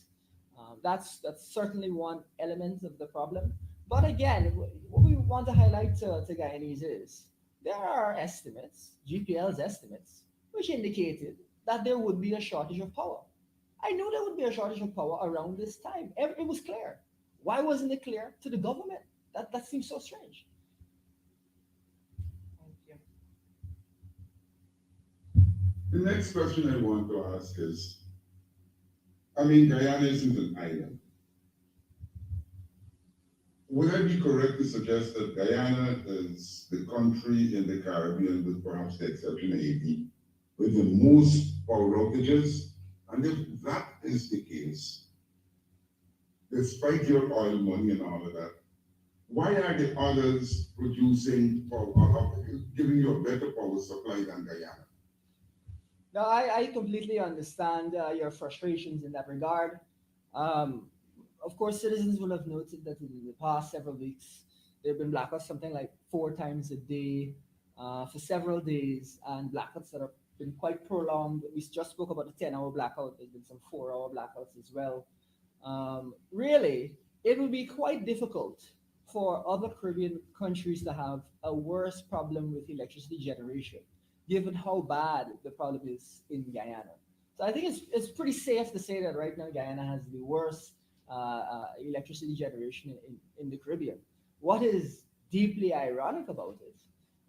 That's certainly one element of the problem. But again, what we want to highlight to Guyanese is there are estimates, GPL's estimates, which indicated that there would be a shortage of power. I knew there would be a shortage of power around this time. It was clear. Why wasn't it clear to the government? That seems so strange. Thank you. The next question I want to ask is, I mean, Guyana isn't an island. Would I be correct to suggest that Guyana is the country in the Caribbean, with perhaps the exception of Haiti, with the most power outages? And if that is the case, despite your oil money and all of that, why are the others producing power, giving you a better power supply than Guyana? No, I completely understand your frustrations in that regard. Of course, citizens will have noted that in the past several weeks, there have been blackouts something like 4 times a day for several days, and blackouts that have been quite prolonged. We just spoke about a 10-hour blackout. There's been some 4-hour blackouts as well. Really, it will be quite difficult for other Caribbean countries to have a worse problem with electricity generation, given how bad the problem is in Guyana. So I think it's pretty safe to say that right now Guyana has the worst electricity generation in the Caribbean. What is deeply ironic about it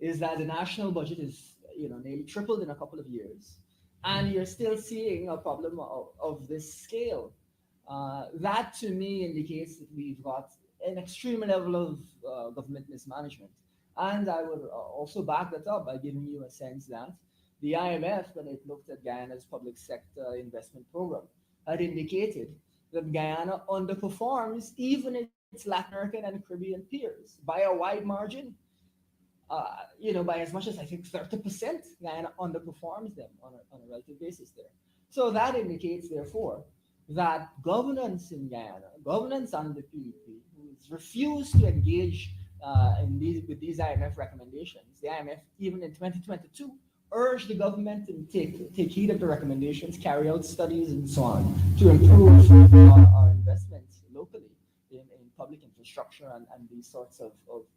is that the national budget is nearly tripled in a couple of years, and you're still seeing a problem of this scale. That to me indicates that we've got an extreme level of government mismanagement. And I would also back that up by giving you a sense that the IMF, when it looked at Guyana's public sector investment program, had indicated that Guyana underperforms even its Latin American and Caribbean peers by a wide margin. By as much as I think 30%, Guyana underperforms them on a relative basis there. So that indicates, therefore, that governance in Guyana, governance under the PEP, who's refused to engage with these IMF recommendations. The IMF, even in 2022, urged the government to take heed of the recommendations, carry out studies, and so on to improve our investments locally in public infrastructure and these sorts of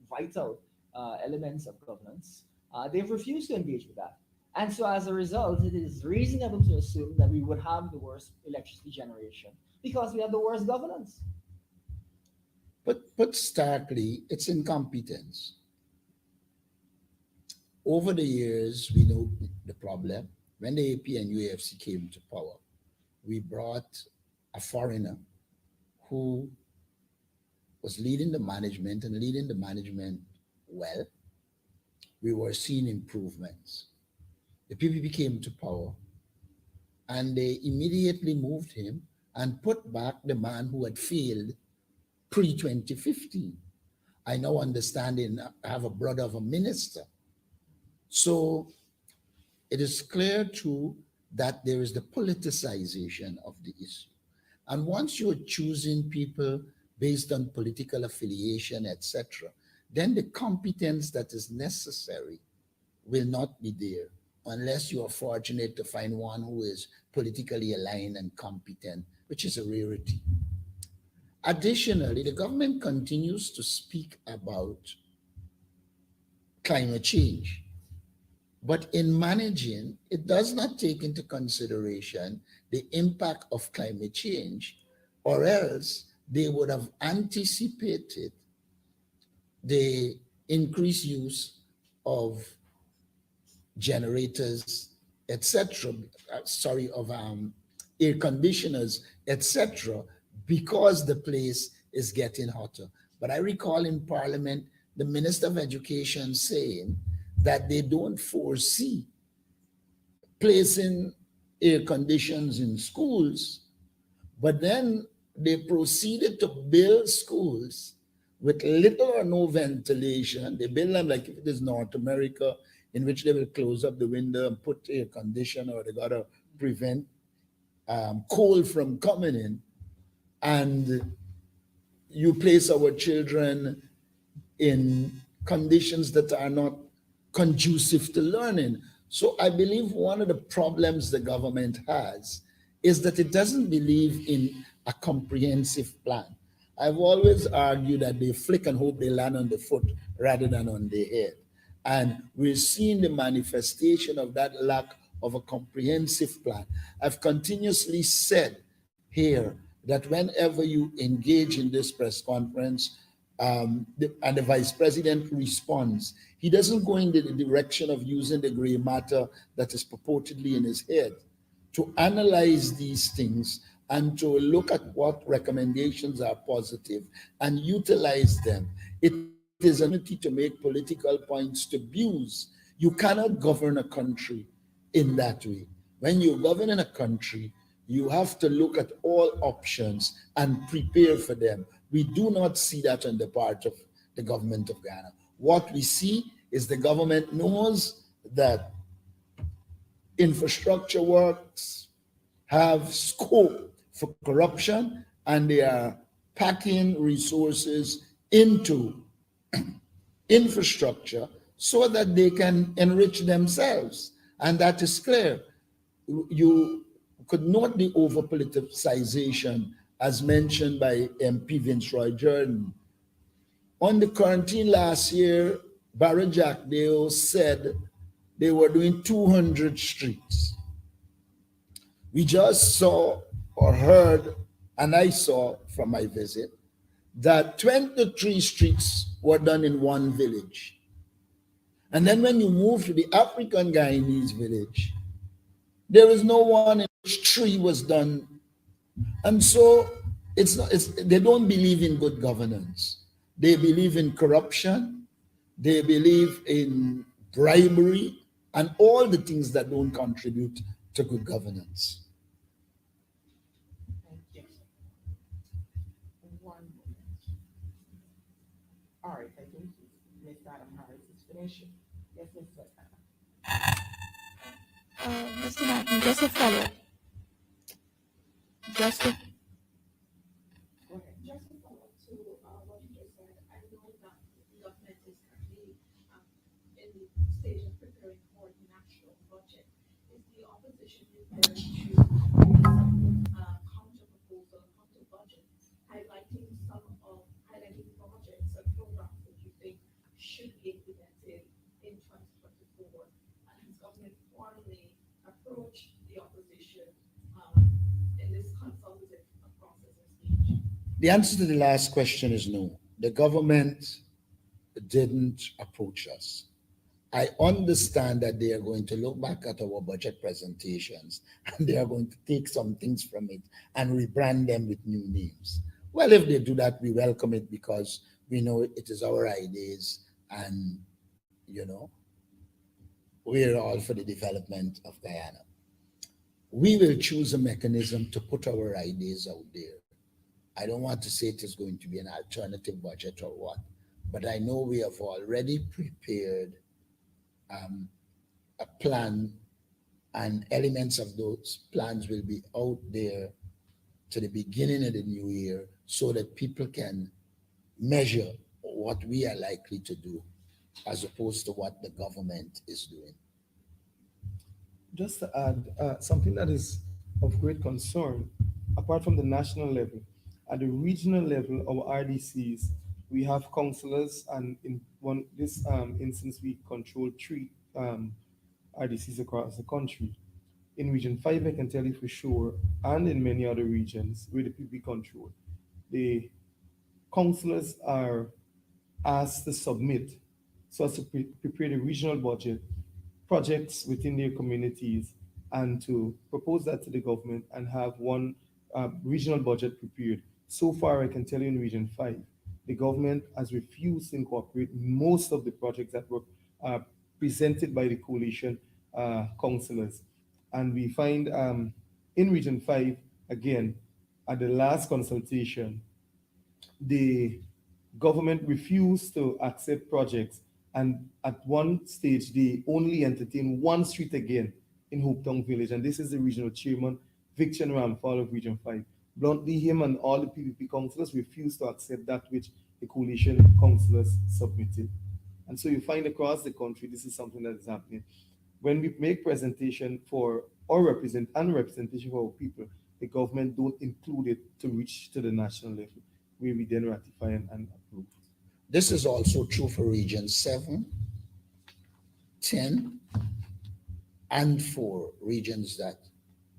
vital elements of governance. They've refused to engage with that. And so as a result, it is reasonable to assume that we would have the worst electricity generation because we have the worst governance. But starkly, it's incompetence. Over the years, we know the problem. When the AP and UAFC came to power, we brought a foreigner who was leading the management and leading the management well. We were seeing improvements. The PPP came to power and they immediately moved him and put back the man who had failed pre-2015. I now understand I have a brother of a minister. So it is clear too that there is the politicization of the issue. And once you're choosing people based on political affiliation, etc., then the competence that is necessary will not be there unless you are fortunate to find one who is politically aligned and competent, which is a rarity. Additionally, the government continues to speak about climate change, but in managing, it does not take into consideration the impact of climate change, or else they would have anticipated the increased use of generators, etc., of air conditioners, etc., because the place is getting hotter. But I recall in Parliament, the Minister of Education saying that they don't foresee placing air conditions in schools, but then They proceeded to build schools with little or no ventilation. They build them like if it is North America, in which they will close up the window and put air conditioner, or they gotta prevent cold from coming in. And you place our children in conditions that are not conducive to learning. So I believe one of the problems the government has is that it doesn't believe in a comprehensive plan. I've always argued that they flick and hope they land on the foot rather than on the head. And we're seeing the manifestation of that lack of a comprehensive plan. I've continuously said here that whenever you engage in this press conference, and the vice president responds, he doesn't go in the direction of using the gray matter that is purportedly in his head to analyze these things and to look at what recommendations are positive and utilize them. It is an opportunity to make political points to abuse. You cannot govern a country in that way. When you govern in a country, you have to look at all options and prepare for them. We do not see that on the part of the government of Ghana. What we see is the government knows that infrastructure works have scope for corruption, and they are packing resources into infrastructure so that they can enrich themselves. And that is clear. You could note the over politicization as mentioned by MP Vince Roy Jordan. On the quarantine last year, Barry Jackdale said they were doing 200 streets. We just saw or heard, and I saw from my visit, that 23 streets were done in one village. And then when you move to the African Guyanese village, there is no one in which 3 was done. And so they don't believe in good governance. They believe in corruption. They believe in bribery and all the things that don't contribute to good governance. Thank you. One moment. All right, I think Ms. Adam Harris is finished. Yes, Mr. Mr. Martin, just a follow-up. Just a Go ahead. Just to follow up to what you just said, I know that the government is currently in the stage of preparing for the national budget. Is the opposition prepared to counter proposal, counter budget, highlighting projects and programs that you think should be implemented in 2024? And has government formally approached the opposition in this consultative process and stage? The answer to the last question is no. The government didn't approach us. I understand that they are going to look back at our budget presentations and they are going to take some things from it and rebrand them with new names. Well, if they do that, we welcome it because we know it is our ideas and, we're all for the development of Guyana. We will choose a mechanism to put our ideas out there. I don't want to say it is going to be an alternative budget or what, but I know we have already prepared a plan, and elements of those plans will be out there to the beginning of the new year so that people can measure what we are likely to do as opposed to what the government is doing. Just to add, something that is of great concern, apart from the national level, at the regional level, our RDCs, we have councillors, and in this instance, we control 3 RDCs across the country. In Region 5, I can tell you for sure, and in many other regions where the PB control, the councillors are asked to submit so as to prepare the regional budget, projects within their communities, and to propose that to the government and have one regional budget prepared. So far, I can tell you in Region 5, the government has refused to incorporate most of the projects that were presented by the coalition councillors. And we find in Region 5, again, at the last consultation, the government refused to accept projects, and at one stage they only entertained one street again in Hopetown Village, and this is the regional chairman, Victor Ramphal of Region 5. Bluntly, him and all the PPP councillors refused to accept that which the coalition councillors submitted. And so you find across the country, this is something that is happening. When we make presentation for our representation for our people, the government don't include it to reach to the national level, where we then ratify and approve. This is also true for Region 7, 10, and 4 regions that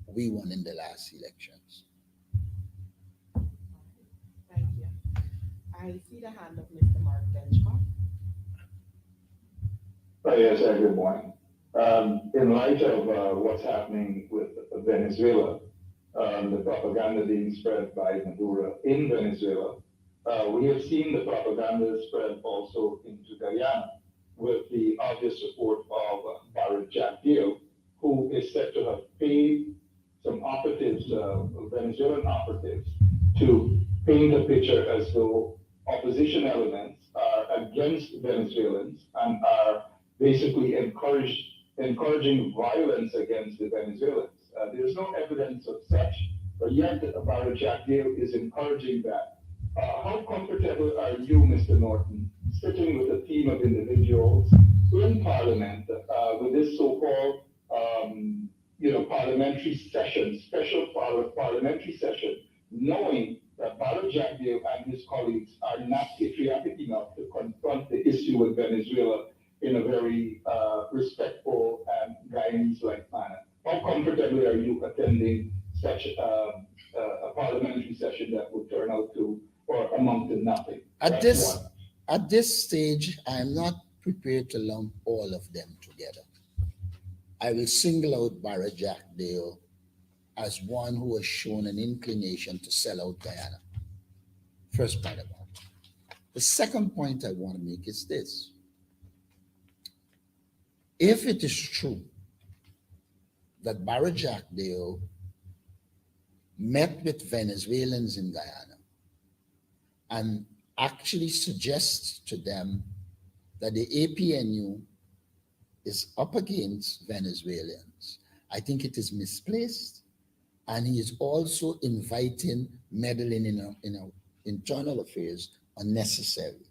we won in the last elections. Thank you. I see the hand of Mr. Mark Benchmark. Yes, good morning. In light of what's happening with Venezuela, the propaganda being spread by Maduro in Venezuela, we have seen the propaganda spread also into Guyana with the obvious support of Barrett Jack Deal, who is said to have paid some operatives, Venezuelan operatives, to paint a picture as though opposition elements are against Venezuelans and are basically encouraging violence against the Venezuelans. There's no evidence of such, but yet Barrett Jack Deal is encouraging that. How comfortable are you, Mr. Norton, sitting with a team of individuals in Parliament with this so-called, parliamentary session, special parliamentary session, knowing that Barrett Jack Deal and his colleagues are not patriotic enough to confront the issue with Venezuela in a very respectful and Guyanese-like manner? How comfortable are you attending such a parliamentary session that would turn out to or amount to nothing? At this stage, I am not prepared to lump all of them together. I will single out Barrett Jack Dale as one who has shown an inclination to sell out Guyana. First point about it. The second point I want to make is this. If it is true that Barrett Jack Dale met with Venezuelans in Guyana and actually suggests to them that the APNU is up against Venezuelans, I think it is misplaced, and he is also inviting meddling in our internal affairs unnecessary.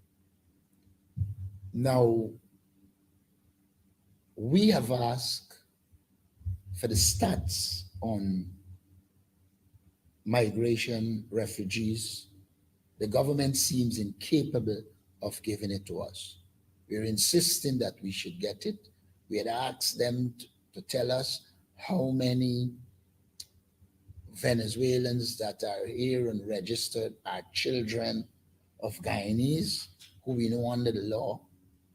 Now, we have asked for the stats on migration, refugees. The government seems incapable of giving it to us. We're insisting that we should get it. We had asked them to tell us how many Venezuelans that are here and registered are children of Guyanese, who we know under the law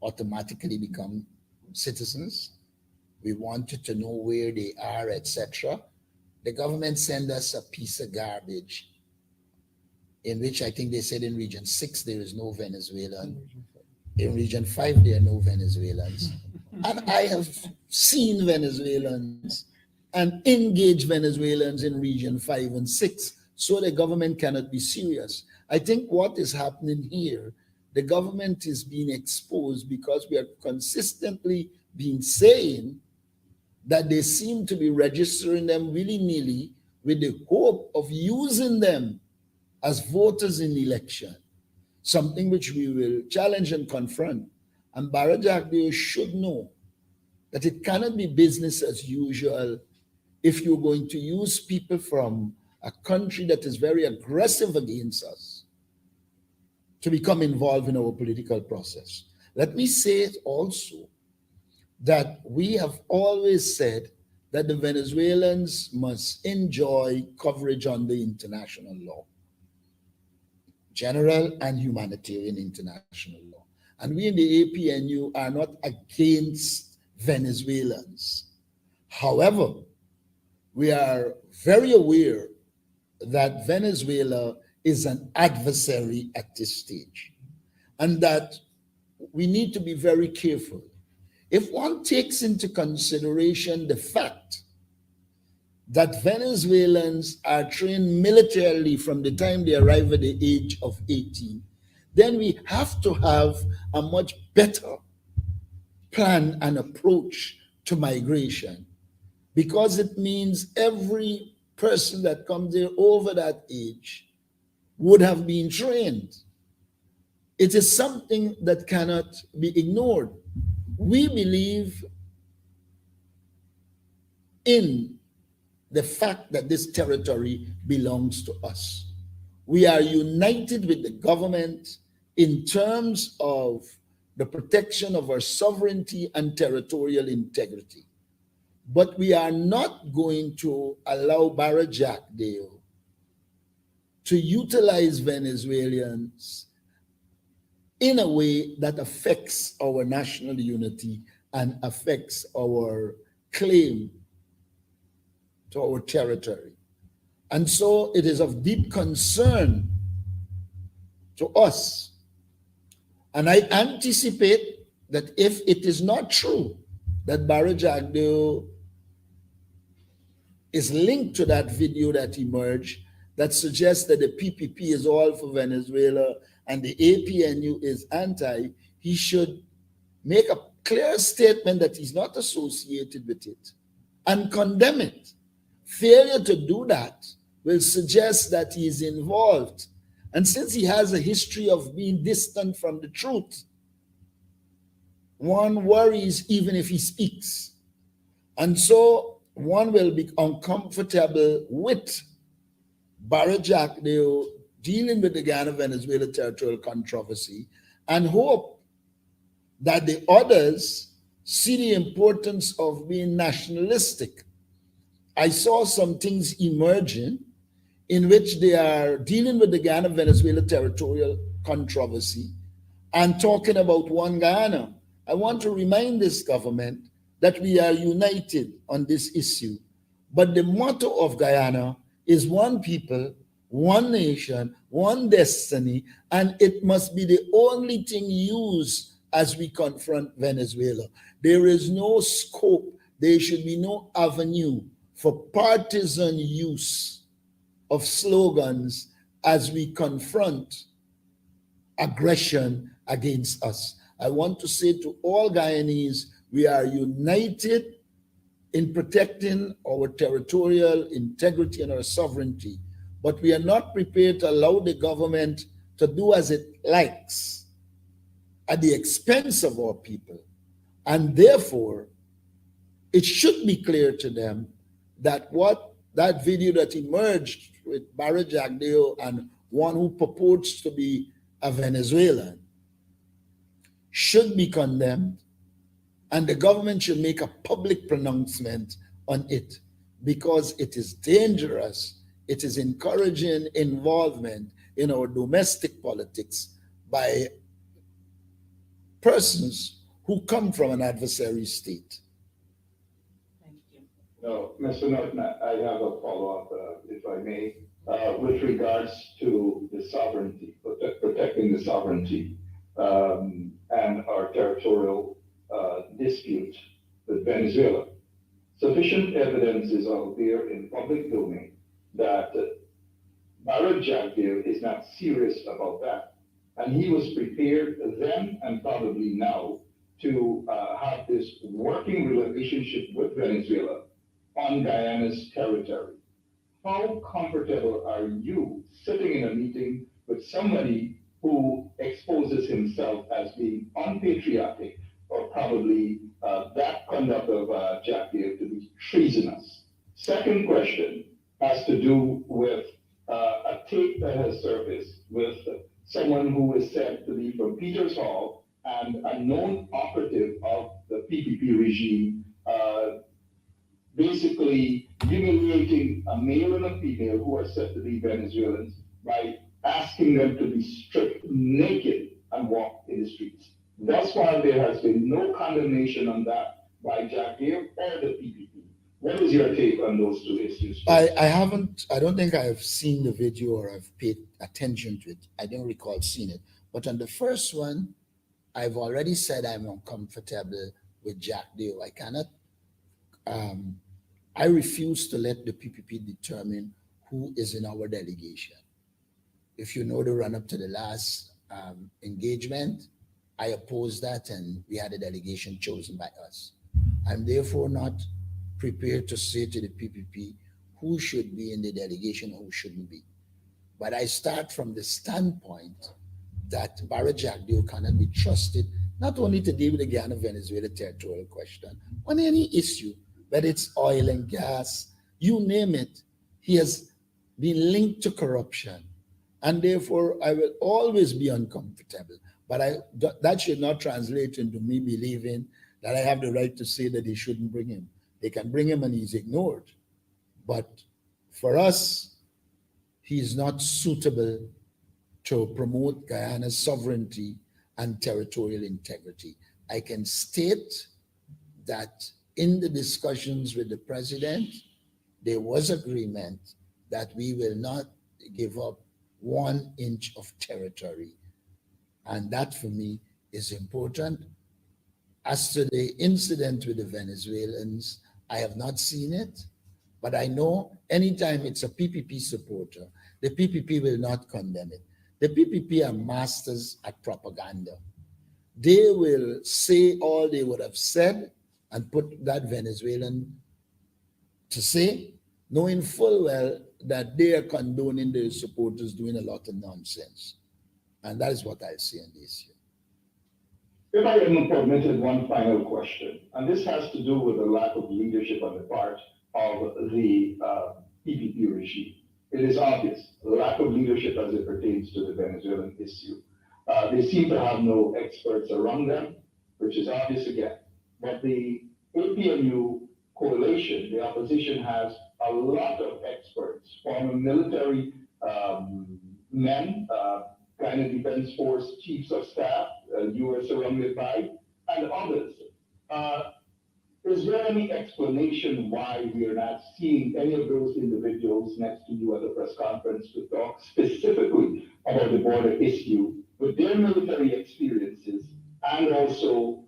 automatically become citizens. We wanted to know where they are, etc. The government sent us a piece of garbage in which I think they said in Region 6 there is no Venezuelan. In Region 5 there are no Venezuelans. And I have seen Venezuelans and engaged Venezuelans in Region 5 and 6, so the government cannot be serious. I think what is happening here, the government is being exposed because we are consistently been saying that they seem to be registering them willy-nilly with the hope of using them as voters in the election, something which we will challenge and confront. And Barrett Jack Dale should know that it cannot be business as usual if you're going to use people from a country that is very aggressive against us to become involved in our political process. Let me say it also that we have always said that the Venezuelans must enjoy coverage under international law, general and humanitarian international law. And we in the APNU are not against Venezuelans. However, we are very aware that Venezuela is an adversary at this stage, and that we need to be very careful. If one takes into consideration the fact that Venezuelans are trained militarily from the time they arrive at the age of 18, then we have to have a much better plan and approach to migration, because it means every person that comes there over that age would have been trained. It is something that cannot be ignored. We believe in the fact that this territory belongs to us. We are united with the government in terms of the protection of our sovereignty and territorial integrity. But we are not going to allow Barra Jackdale to utilize Venezuelans in a way that affects our national unity and affects our claim to our territory. And so it is of deep concern to us. And I anticipate that if it is not true that Barra Jackdale is linked to that video that emerged that suggests that the PPP is all for Venezuela and the APNU is anti, he should make a clear statement that he's not associated with it and condemn it. Failure to do that will suggest that he is involved. And since he has a history of being distant from the truth, one worries even if he speaks. And so one will be uncomfortable with Barra Jackdale dealing with the Guyana-Venezuela territorial controversy and hope that the others see the importance of being nationalistic. I saw some things emerging in which they are dealing with the Guyana-Venezuela territorial controversy and talking about one Guyana. I want to remind this government that we are united on this issue. But the motto of Guyana is one people, one nation, one destiny, and it must be the only thing used as we confront Venezuela. There is no scope, there should be no avenue for partisan use of slogans as we confront aggression against us. I want to say to all Guyanese, we are united in protecting our territorial integrity and our sovereignty, but we are not prepared to allow the government to do as it likes at the expense of our people. And therefore, it should be clear to them that what that video that emerged with Barra Jackdale and one who purports to be a Venezuelan should be condemned, and the government should make a public pronouncement on it, because it is dangerous. It is encouraging involvement in our domestic politics by persons who come from an adversary state. Thank you. No, Mr. Norton, I have a follow-up, if I may, with regards to the sovereignty, protecting the sovereignty and our territorial dispute with Venezuela. Sufficient evidence is out there in public domain that Barra Jackdale is not serious about that. And he was prepared then and probably now to have this working relationship with Venezuela on Guyana's territory. How comfortable are you sitting in a meeting with somebody who exposes himself as being unpatriotic, or probably that conduct of Jackdale to be treasonous? Second question has to do with a tape that has surfaced with someone who is said to be from Peters Hall and a known operative of the PPP regime, basically humiliating a male and a female who are said to be Venezuelans by asking them to be stripped naked and walk in the streets. Thus far, there has been no condemnation on that by Jackdale or the PPP. What is your take on those two issues? I don't think I have seen the video or I've paid attention to it. I don't recall seeing it. But on the first one, I've already said I'm uncomfortable with Jackdale. I cannot I refuse to let the PPP determine who is in our delegation. If you know the run up to the last engagement, I opposed that and we had a delegation chosen by us. I'm therefore not prepared to say to the PPP who should be in the delegation or who shouldn't be. But I start from the standpoint that Barra Jagdeo cannot be trusted not only to deal with the Guyana-Venezuela territorial question, on any issue, whether it's oil and gas, you name it, he has been linked to corruption. And therefore, I will always be uncomfortable. But that should not translate into me believing that I have the right to say that they shouldn't bring him. They can bring him and he's ignored. But for us, he's not suitable to promote Guyana's sovereignty and territorial integrity. I can state that in the discussions with the president, there was agreement that we will not give up 1 inch of territory. And that for me is important. As to the incident with the Venezuelans, I have not seen it, but I know anytime it's a PPP supporter, the PPP will not condemn it. The PPP are masters at propaganda. They will say all they would have said and put that Venezuelan to say, knowing full well that they are condoning their supporters doing a lot of nonsense. And that is what I see on the issue. If I am permitted one final question, and this has to do with the lack of leadership on the part of the PPP regime. It is obvious, lack of leadership as it pertains to the Venezuelan issue. They seem to have no experts around them, which is obvious again. But the APNU coalition, the opposition has a lot of experts, former military men, kind of defense force chiefs of staff, you are surrounded by, and others. Is there any explanation why we are not seeing any of those individuals next to you at the press conference to talk specifically about the border issue with their military experiences and also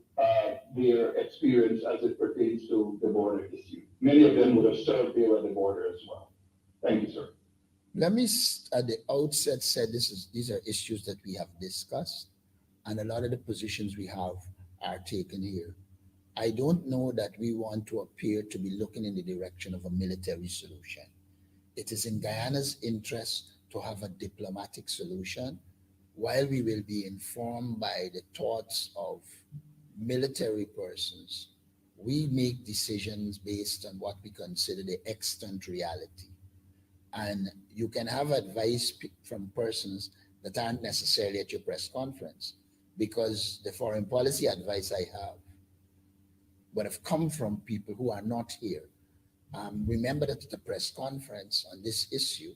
their experience as it pertains to the border issue? Many of them would have served there at the border as well. Thank you, sir. Let me at the outset say these are issues that we have discussed, and a lot of the positions we have are taken here. I don't know that we want to appear to be looking in the direction of a military solution. It is in Guyana's interest to have a diplomatic solution, while we will be informed by the thoughts of military persons. We make decisions based on what we consider the extant reality. And you can have advice from persons that aren't necessarily at your press conference, because the foreign policy advice I have would have come from people who are not here. Remember that at the press conference on this issue,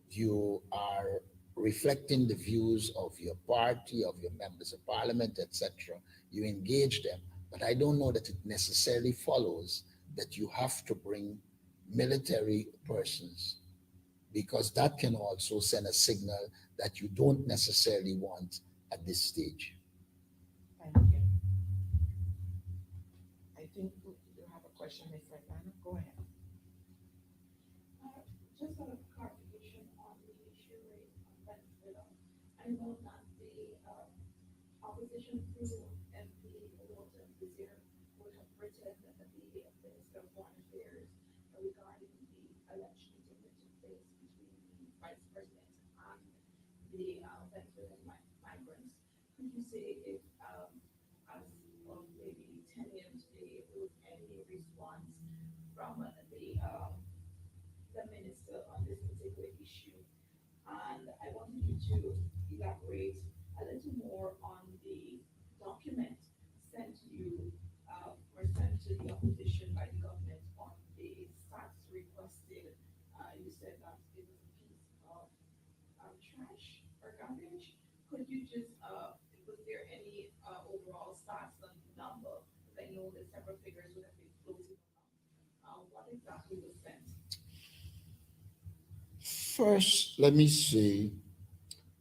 you are reflecting the views of your party, of your members of parliament, etc. You engage them, but I don't know that it necessarily follows that you have to bring military persons, because that can also send a signal that you don't necessarily want at this stage. Thank you. I think you have a question, Ms. Lagana. Go ahead. Just a clarification on the issue raised on Venezuela. I know that the opposition through MP Walter Vizier would have written the Minister of Foreign Affairs regarding the alleged meeting that took place between the Vice President and the Venezuelan migrants. Could you say if, as of maybe 10 a.m. today, there was any response from the minister on this particular issue? And I wanted you to elaborate a little more on the document sent to you or sent to the opposition by the government on the stats requested. You said that it was a piece of trash or garbage. Could you just, was there any overall stats on the number? Because I know that several figures would have been floating around. What exactly was sent? First, let me say,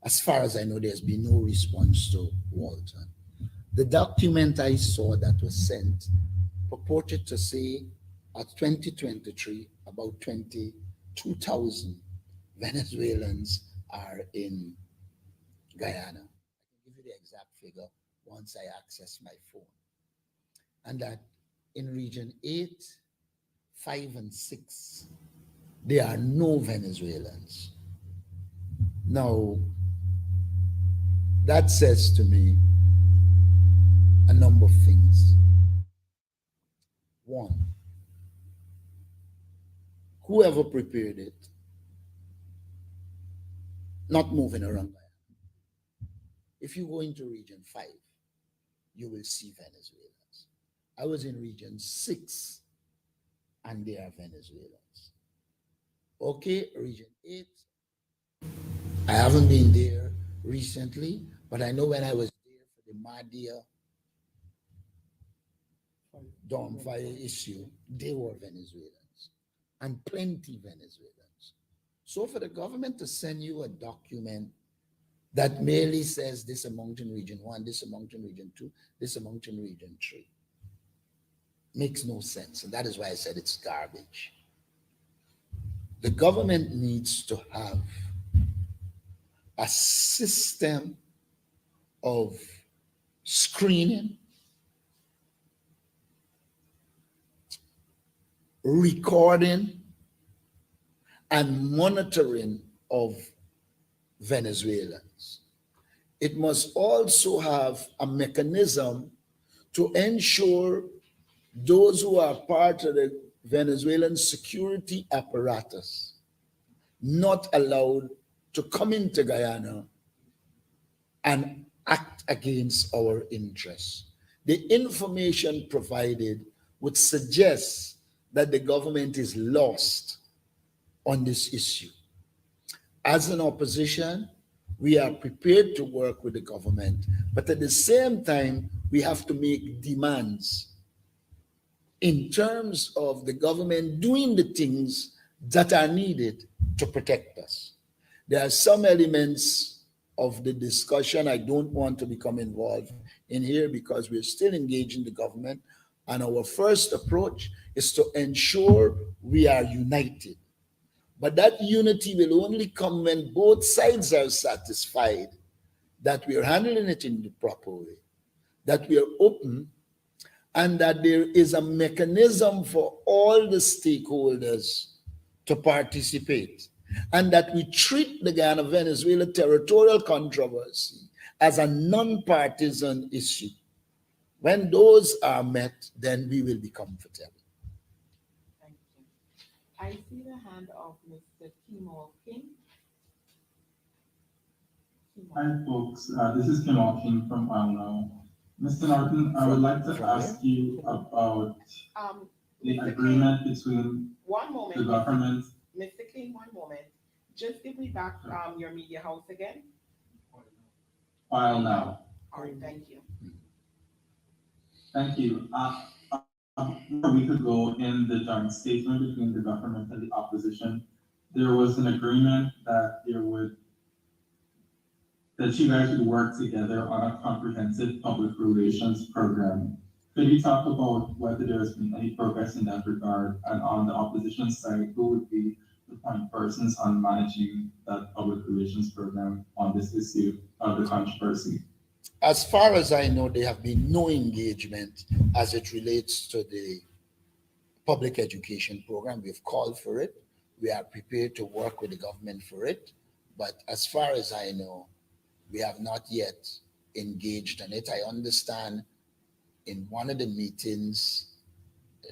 as far as I know, there's been no response to Walton. The document I saw that was sent purported to say At 2023, about 22,000 Venezuelans are in Guyana. I can give you the exact figure once I access my phone. And that in region 8, 5, and 6, there are no Venezuelans. Now, that says to me a number of things. One, whoever prepared it, not moving around. If you go into region 5, you will see Venezuelans. I was in region 6, and there are Venezuelans. Okay, region 8, I haven't been there recently, but I know when I was there for the Madia Dom fire issue, they were Venezuelans, and plenty Venezuelans. So for the government to send you a document that merely says this amount in region 1, this amount in region 2, this amount in region 3, makes no sense. And that is why I said it's garbage. The government needs to have a system of screening, recording, and monitoring of Venezuelans. It must also have a mechanism to ensure those who are part of the Venezuelan security apparatus not allowed to come into Guyana and act against our interests. The information provided would suggest that the government is lost on this issue. As an opposition, we are prepared to work with the government, but at the same time, we have to make demands in terms of the government doing the things that are needed to protect us. There are some elements of the discussion I don't want to become involved in here because we're still engaging the government, and our first approach is to ensure we are united. But that unity will only come when both sides are satisfied that we are handling it in the proper way, that we are open, and that there is a mechanism for all the stakeholders to participate, and that we treat the Guyana-Venezuela territorial controversy as a non-partisan issue. When those are met, then we will be comfortable. Thank you. I see the hand of Mr. Timo King. Hi, folks. This is Kim King from Now. Mr. Norton, I would like to ask you about the agreement between the government. Mr. King, one moment. Just give me back your media house again. File now. All right, thank you. Thank you. A week ago, in the joint statement between the government and the opposition, there was an agreement that you guys would work together on a comprehensive public relations program. Could you talk about whether there's been any progress in that regard, and on the opposition side, who would be the point persons on managing that public relations program on this issue of the controversy? As far as I know, there have been no engagement as it relates to the public education program. We've called for it. We are prepared to work with the government for it. But as far as I know, we have not yet engaged on it. I understand in one of the meetings,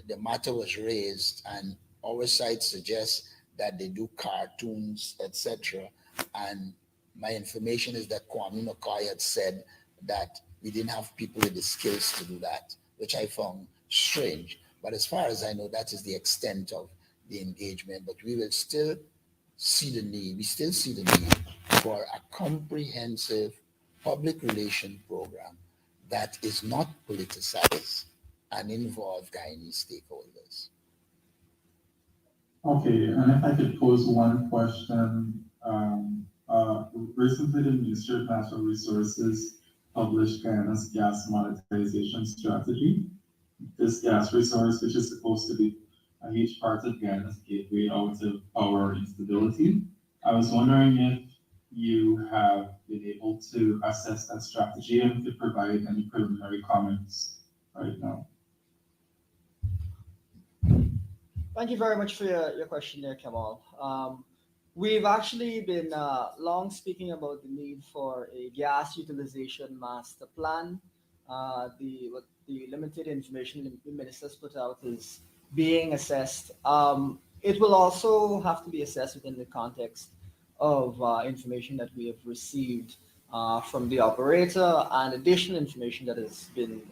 the matter was raised, and our side suggests that they do cartoons, etc. And my information is that Kwame McCoy had said that we didn't have people with the skills to do that, which I found strange. But as far as I know, that is the extent of the engagement. But we will still see the need. We still see the need for a comprehensive public relation program that is not politicized and involve Guyanese stakeholders. Okay, and if I could pose one question. Recently, the Ministry of Natural Resources published Guyana's gas monetization strategy. This gas resource, which is supposed to be a huge part of Ghana's gateway out of power instability. I was wondering if you have been able to assess that strategy and to provide any preliminary comments right now. Thank you very much for your question there, Kamal. We've actually been long speaking about the need for a gas utilization master plan. What the limited information the ministers put out is being assessed. It will also have to be assessed within the context of information that we have received from the operator and additional information that has been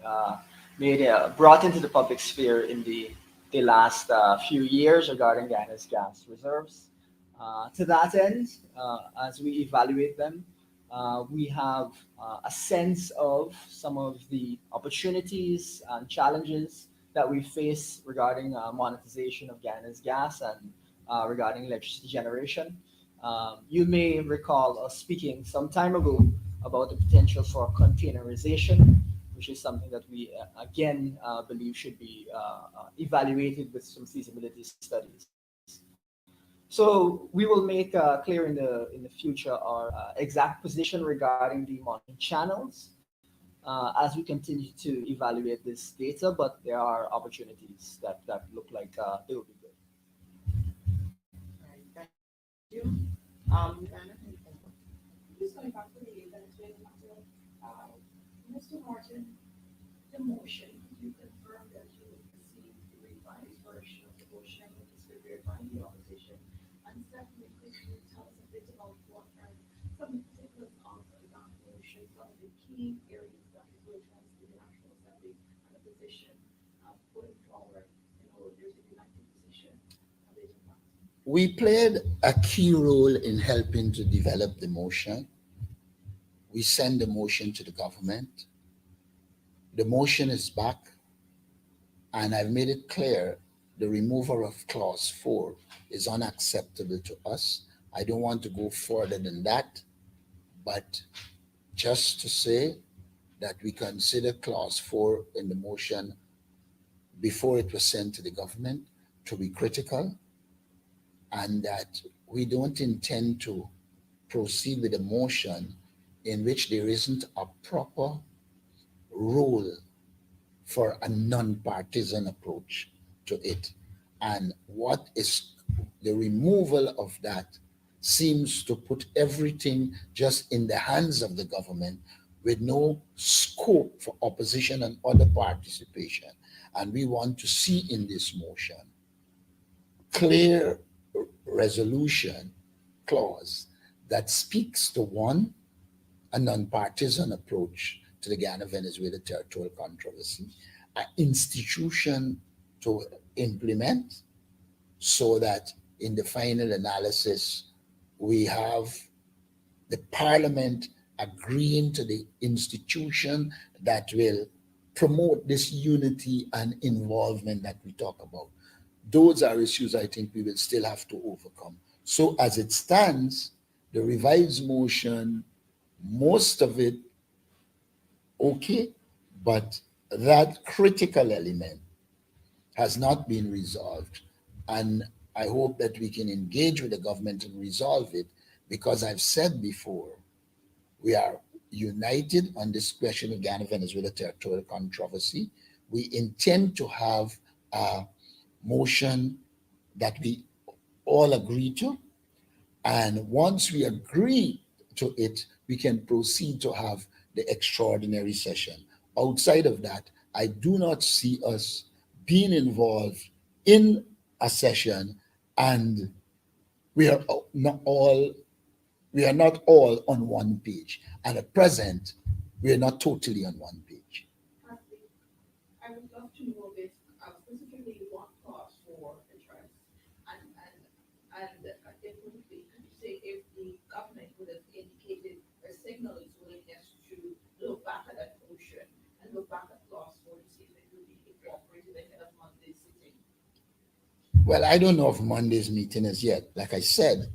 brought into the public sphere in the last few years regarding Ghana's gas reserves. To that end, as we evaluate them, we have a sense of some of the opportunities and challenges that we face regarding monetization of Ghana's gas and regarding electricity generation. You may recall us speaking some time ago about the potential for containerization, which is something that we again believe should be evaluated with some feasibility studies. So we will make clear in the future our exact position regarding the monitoring channels as we continue to evaluate this data, but there are opportunities that look like they will be good. Thank you. Diana, Just going back to the Venezuelan matter, Mr. Martin, the motion, you confirmed that you will receive the revised version of the motion that is prepared by the opposition. And secondly, could you tell us a bit about what are some particulars of that motion, some of the key areas that it will transmit the National Assembly and the position going forward in order to be united position? We played a key role in helping to develop the motion. We sent the motion to the government. The motion is back, and I've made it clear the removal of clause 4 is unacceptable to us. I don't want to go further than that, but just to say that we consider clause 4 in the motion before it was sent to the government to be critical, and that we don't intend to proceed with a motion in which there isn't a proper role for a non-partisan approach to it. And what is the removal of that seems to put everything just in the hands of the government with no scope for opposition and other participation. And we want to see in this motion clear resolution clause that speaks to one, a non-partisan approach to the Ghana-Venezuela territorial controversy, an institution to implement so that in the final analysis, we have the parliament agreeing to the institution that will promote this unity and involvement that we talk about. Those are issues I think we will still have to overcome. So as it stands, the revised motion, most of it okay, but that critical element has not been resolved. And I hope that we can engage with the government and resolve it, because I've said before, we are united on this question of Ghana-Venezuela territorial controversy. We intend to have a motion that we all agree to. And once we agree to it, we can proceed to have the extraordinary session. Outside of that, I do not see us being involved in a session, and we are not all on one page. And at present, we are not totally on one page. I would love to know this, specifically what clause 4 address, and if could you say if the government would have indicated or signaled its willingness to look back at that motion and look back at clause 4 to see if it would be incorporated ahead of Monday's sitting? Well, I don't know of Monday's meeting as yet. Like I said,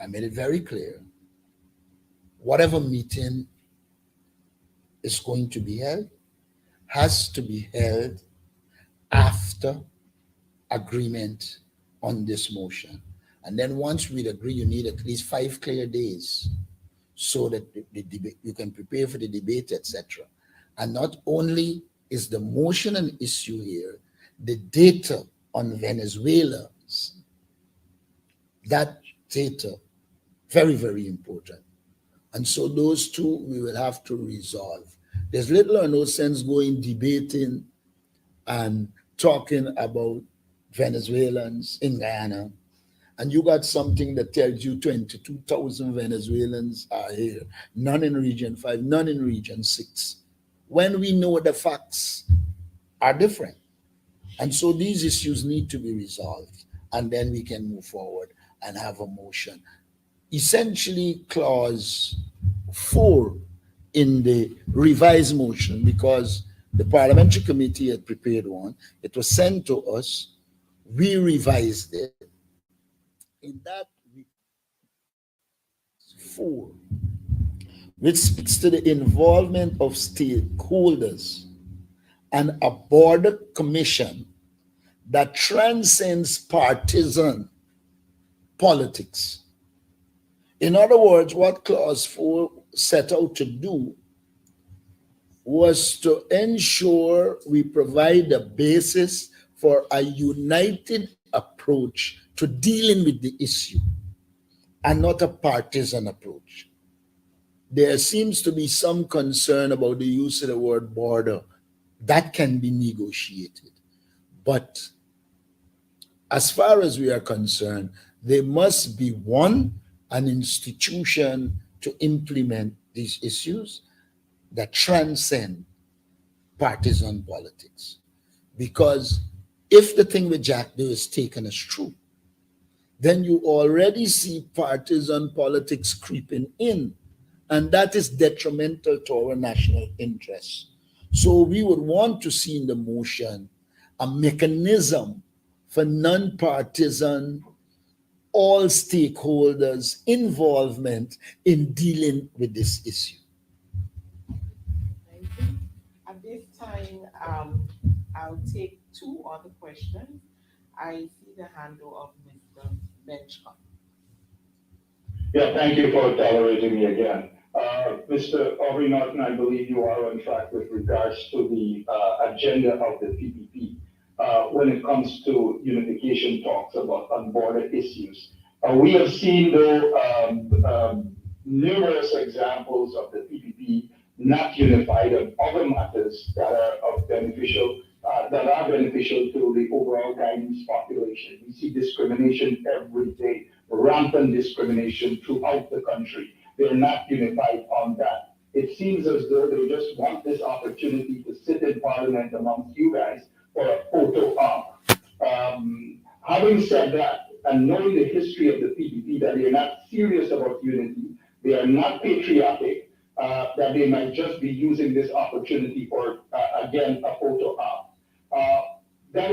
I made it very clear. Whatever meeting is going to be held has to be held after agreement on this motion. And then once we agree, you need at least 5 clear days so that the debate, you can prepare for the debate, etc. And not only is the motion an issue here, the data on Venezuela, that data, very, very important. And so those two we will have to resolve. There's little or no sense going debating and talking about Venezuelans in Guyana, and you got something that tells you 22,000 Venezuelans are here, none in Region 5, none in Region 6, when we know the facts are different. And so these issues need to be resolved, and then we can move forward and have a motion. Essentially, clause 4 in the revised motion, because the parliamentary committee had prepared one, it was sent to us, we revised it. In that 4, which speaks to the involvement of stakeholders and a border commission that transcends partisan politics. In other words, what clause 4 set out to do was to ensure we provide a basis for a united approach to dealing with the issue and not a partisan approach. There seems to be some concern about the use of the word border. That can be negotiated. But as far as we are concerned, there must be an institution to implement these issues that transcend partisan politics. Because if the thing with Jack Doe is taken as true, then you already see partisan politics creeping in, and that is detrimental to our national interests. So we would want to see in the motion a mechanism for non-partisan, all stakeholders' involvement in dealing with this issue. Thank you. At this time, I'll take 2 other questions. I see the handle of Mr. Benchmark. Yeah, thank you for tolerating me again. Mr. Aubrey Norton, I believe you are on track with regards to the agenda of the PPP when it comes to unification talks about on-border issues. We have seen, though, numerous examples of the PPP not unified on other matters that are beneficial to the overall guidance population. We see discrimination every day, rampant discrimination throughout the country. They're not unified on that. It seems as though they just want this opportunity to sit in Parliament amongst you guys for a photo op. Having said that, and knowing the history of the PPP, that they're not serious about unity, they are not patriotic, that they might just be using this opportunity for, again, a photo op. That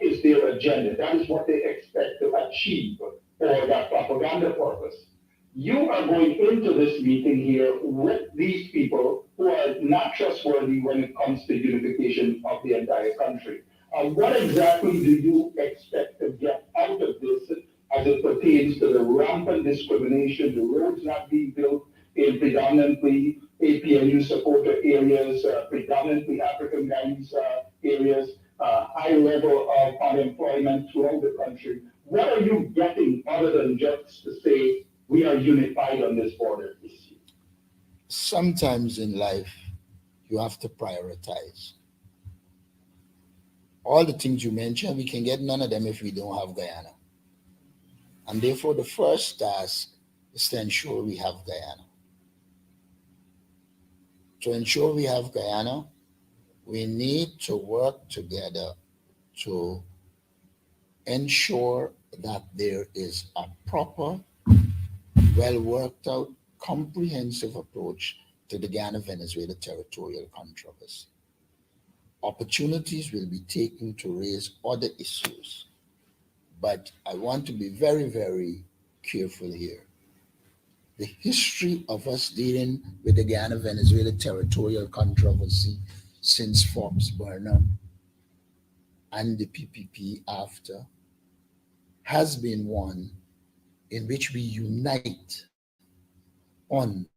is their agenda. That is what they expect to achieve for that propaganda purpose. You are going into this meeting here with these people who are not trustworthy when it comes to unification of the entire country. What exactly do you expect to get out of this as it pertains to the rampant discrimination, the roads not being built in predominantly APNU supporter areas, predominantly African Guyanese areas, high level of unemployment throughout the country? What are you getting other than just to say we are unified on this border issue? Sometimes in life, you have to prioritize. All the things you mentioned, we can get none of them if we don't have Guyana. And therefore, the first task is to ensure we have Guyana. To ensure we have Guyana, we need to work together to ensure that there is a proper, well worked out, comprehensive approach to the Guyana-Venezuela territorial controversy. Opportunities will be taken to raise other issues, but I want to be very, very careful here. The history of us dealing with the Guyana-Venezuela territorial controversy since Forbes Burnham and the PPP after has been one in which we unite on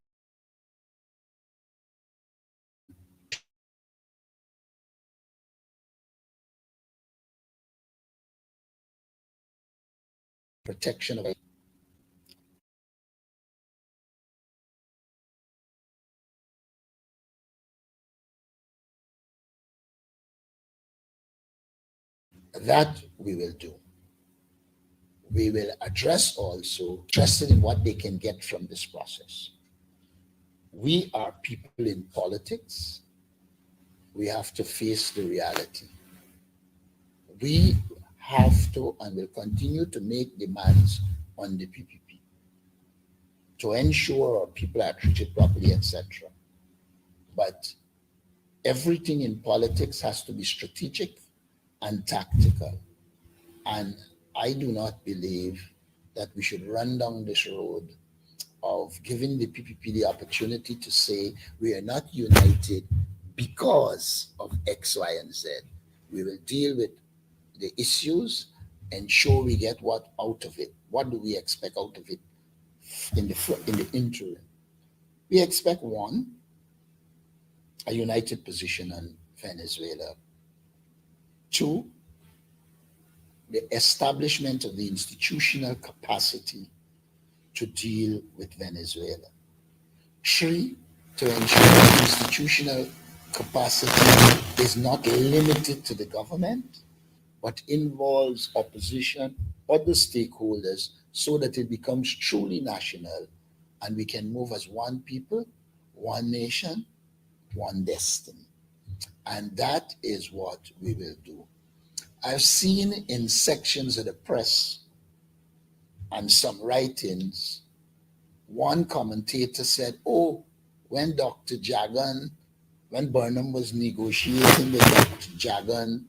protection of that we will do. We will address also interested in what they can get from this process. We are people in politics. We have to face the reality. We have to and will continue to make demands on the PPP to ensure our people are treated properly, etc. But everything in politics has to be strategic and tactical. And I do not believe that we should run down this road of giving the PPP the opportunity to say we are not united because of X, Y, and Z. We will deal with the issues, ensure we get what out of it. What do we expect out of it in the interim? We expect one, a united position on Venezuela. Two, the establishment of the institutional capacity to deal with Venezuela. Three, to ensure that institutional capacity is not limited to the government, but involves opposition, other stakeholders, so that it becomes truly national and we can move as one people, one nation, one destiny. And that is what we will do. I've seen in sections of the press and some writings, one commentator said, oh, when Burnham was negotiating with Dr. Jagan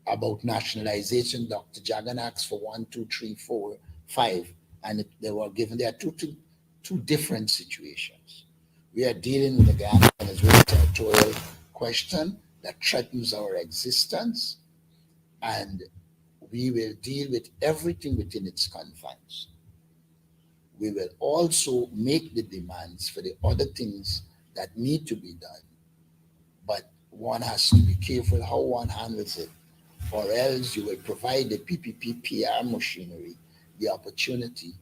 about nationalization, Dr. Jagan asked for 1, 2, 3, 4, 5, and they were given. There are two different situations. We are dealing with the Ghana and Venezuela territorial question that threatens our existence, and we will deal with everything within its confines. We will also make the demands for the other things that need to be done, but one has to be careful how one handles it, or else you will provide the PPP PR machinery the opportunity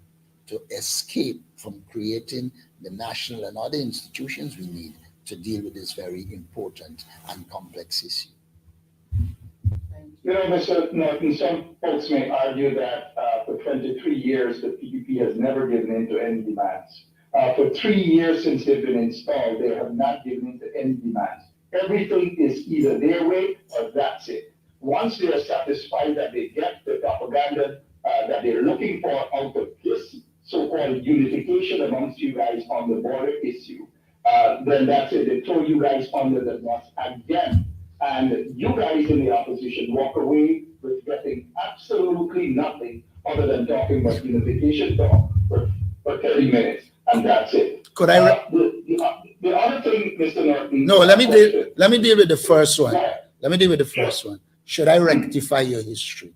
to escape from creating the national and other institutions we need to deal with this very important and complex issue. You know, Mr. Norton, some folks may argue that for 23 years, the PPP has never given in to any demands. For 3 years since they've been installed, they have not given in to any demands. Everything is either their way or that's it. Once they are satisfied that they get the propaganda that they're looking for out of this so-called unification amongst you guys on the border issue, then that's it. They throw you guys under the bus again. And you guys in the opposition walk away with getting absolutely nothing other than talking about unification talk for 30 minutes, and that's it. Could I? The other thing, Mr. Norton. No, let me deal with the first one. Let me deal with the first one. Should I rectify your history?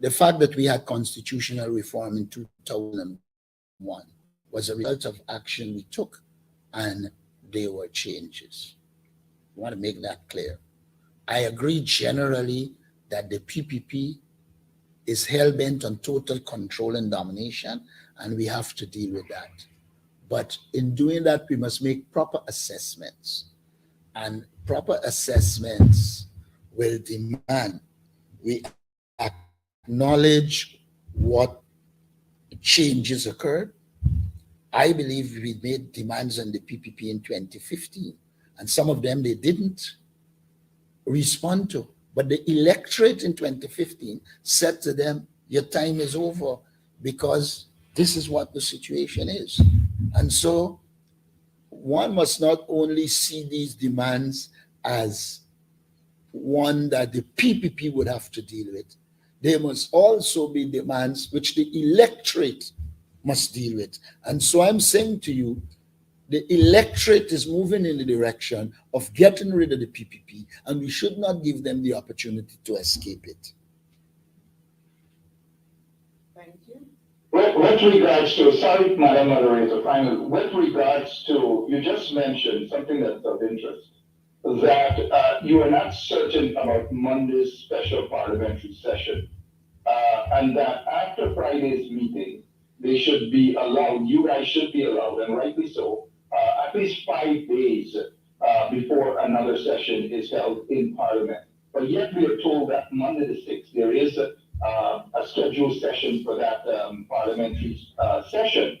The fact that we had constitutional reform in 2001 was a result of action we took, and there were changes. I want to make that clear. I agree generally that the PPP is hell-bent on total control and domination, and we have to deal with that. But in doing that, we must make proper assessments. And proper assessments will demand we acknowledge what changes occurred. I believe we made demands on the PPP in 2015, and some of them they didn't respond to. But the electorate in 2015 said to them, your time is over because this is what the situation is. And so one must not only see these demands as one that the PPP would have to deal with. There must also be demands which the electorate must deal with. And so I'm saying to you, The electorate is moving in the direction of getting rid of the PPP, and we should not give them the opportunity to escape it. Thank you. With regards to, sorry, Madam Moderator, finally, with regards to, you just mentioned something that's of interest, that you are not certain about Monday's special parliamentary session, and that after Friday's meeting, they should be allowed, you guys should be allowed, and rightly so, at least 5 days before another session is held in Parliament. But yet we are told that Monday the 6th, there is a scheduled session for that parliamentary session.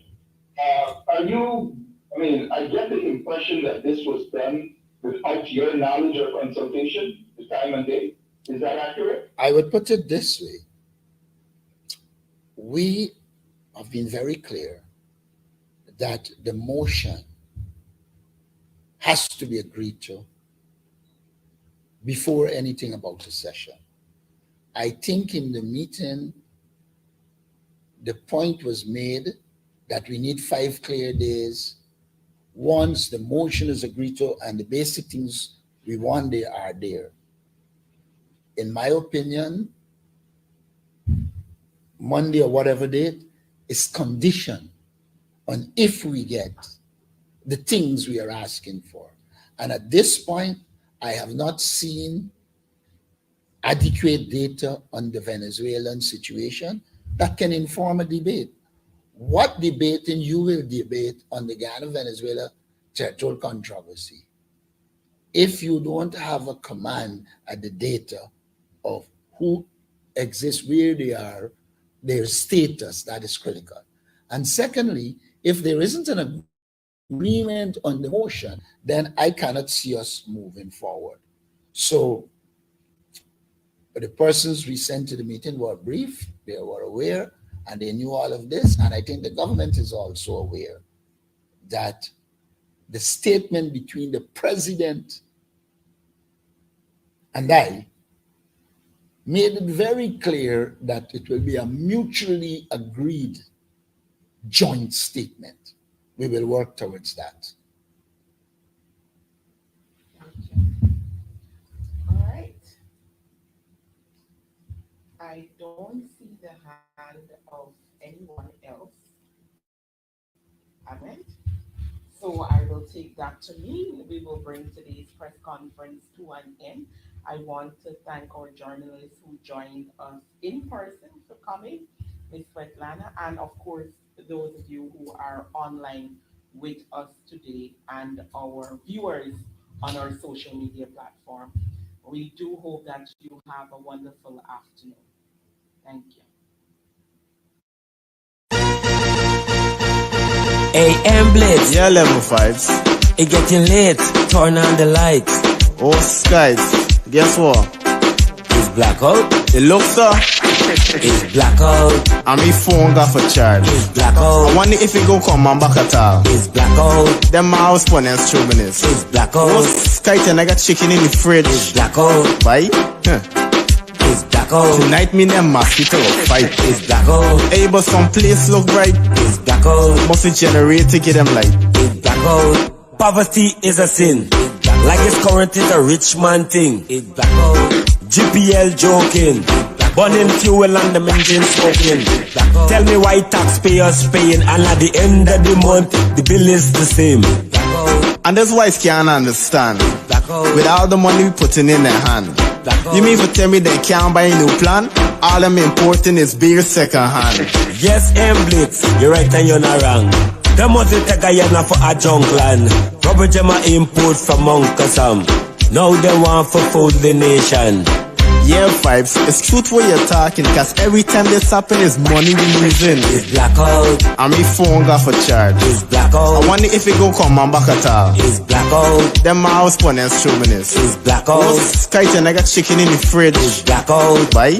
Are you, I mean, I get the impression that this was done without your knowledge or consultation, the time and date. Is that accurate? I would put it this way. We have been very clear that the motion has to be agreed to before anything about the session. I think in the meeting, the point was made that we need 5 clear days. Once the motion is agreed to and the basic things we want there are there. In my opinion, Monday or whatever date is conditioned on if we get the things we are asking for. And at this point, I have not seen adequate data on the Venezuelan situation that can inform a debate. What debating you will debate on the Guyana-Venezuela territorial controversy if you don't have a command at the data of who exists, where they are, their status, that is critical. And secondly, if there isn't an agreement on the motion, then I cannot see us moving forward. So the persons we sent to the meeting were briefed, they were aware, and they knew all of this. And I think the government is also aware that the statement between the president and I made it very clear that it will be a mutually agreed joint statement. We will work towards that. All right. I don't see the hand of anyone else. Amen. So I will take that to mean we will bring today's press conference to an end. I want to thank our journalists who joined us in person for coming, Ms. Svetlana, and of course, those of you who are online with us today and our viewers on our social media platform. We do hope that you have a wonderful afternoon. Thank you. AM Blitz. Yeah, level 5s. It getting late. Turn on the lights. Oh, skies. Guess what? It's blackout. It looks up. It's blackout. And me phone got for charge. It's blackout. I wonder if it go come on back at all. It's blackout. Them mouse ponies chauvinist. It's blackout. Oh, kite and I got chicken in the fridge. It's blackout. Bye. It's blackout. Tonight me them mosquito fight. It's blackout. Hey, but some place look bright. It's blackout. Must it generate to get them light. It's blackout. Poverty is a sin. Like it's current is a rich man thing. It's blackout. GPL joking. Burning fuel and the engine smoking. Tell me why taxpayers paying and at the end of the month the bill is the same. And that's why I can't understand. With all the money we putting in their hand. You mean to tell me they can't buy a new plan? All I'm importing is beer second hand. Yes, Blitz, you're right and you're not wrong. They must take Guyana for a junk land. Rubber Gemma import from Uncle Sam. Now they want for food the nation. Yeah, Vibes, it's truth what you're talking, cause every time this happen is money we losing. It's blackout. And me phone got for charge. It's blackout. I wonder if it go come on back at all. It's blackout. Them mouse ponies chauvinist. It's blackout. Oh, kite and I got chicken in the fridge. It's blackout. Bye.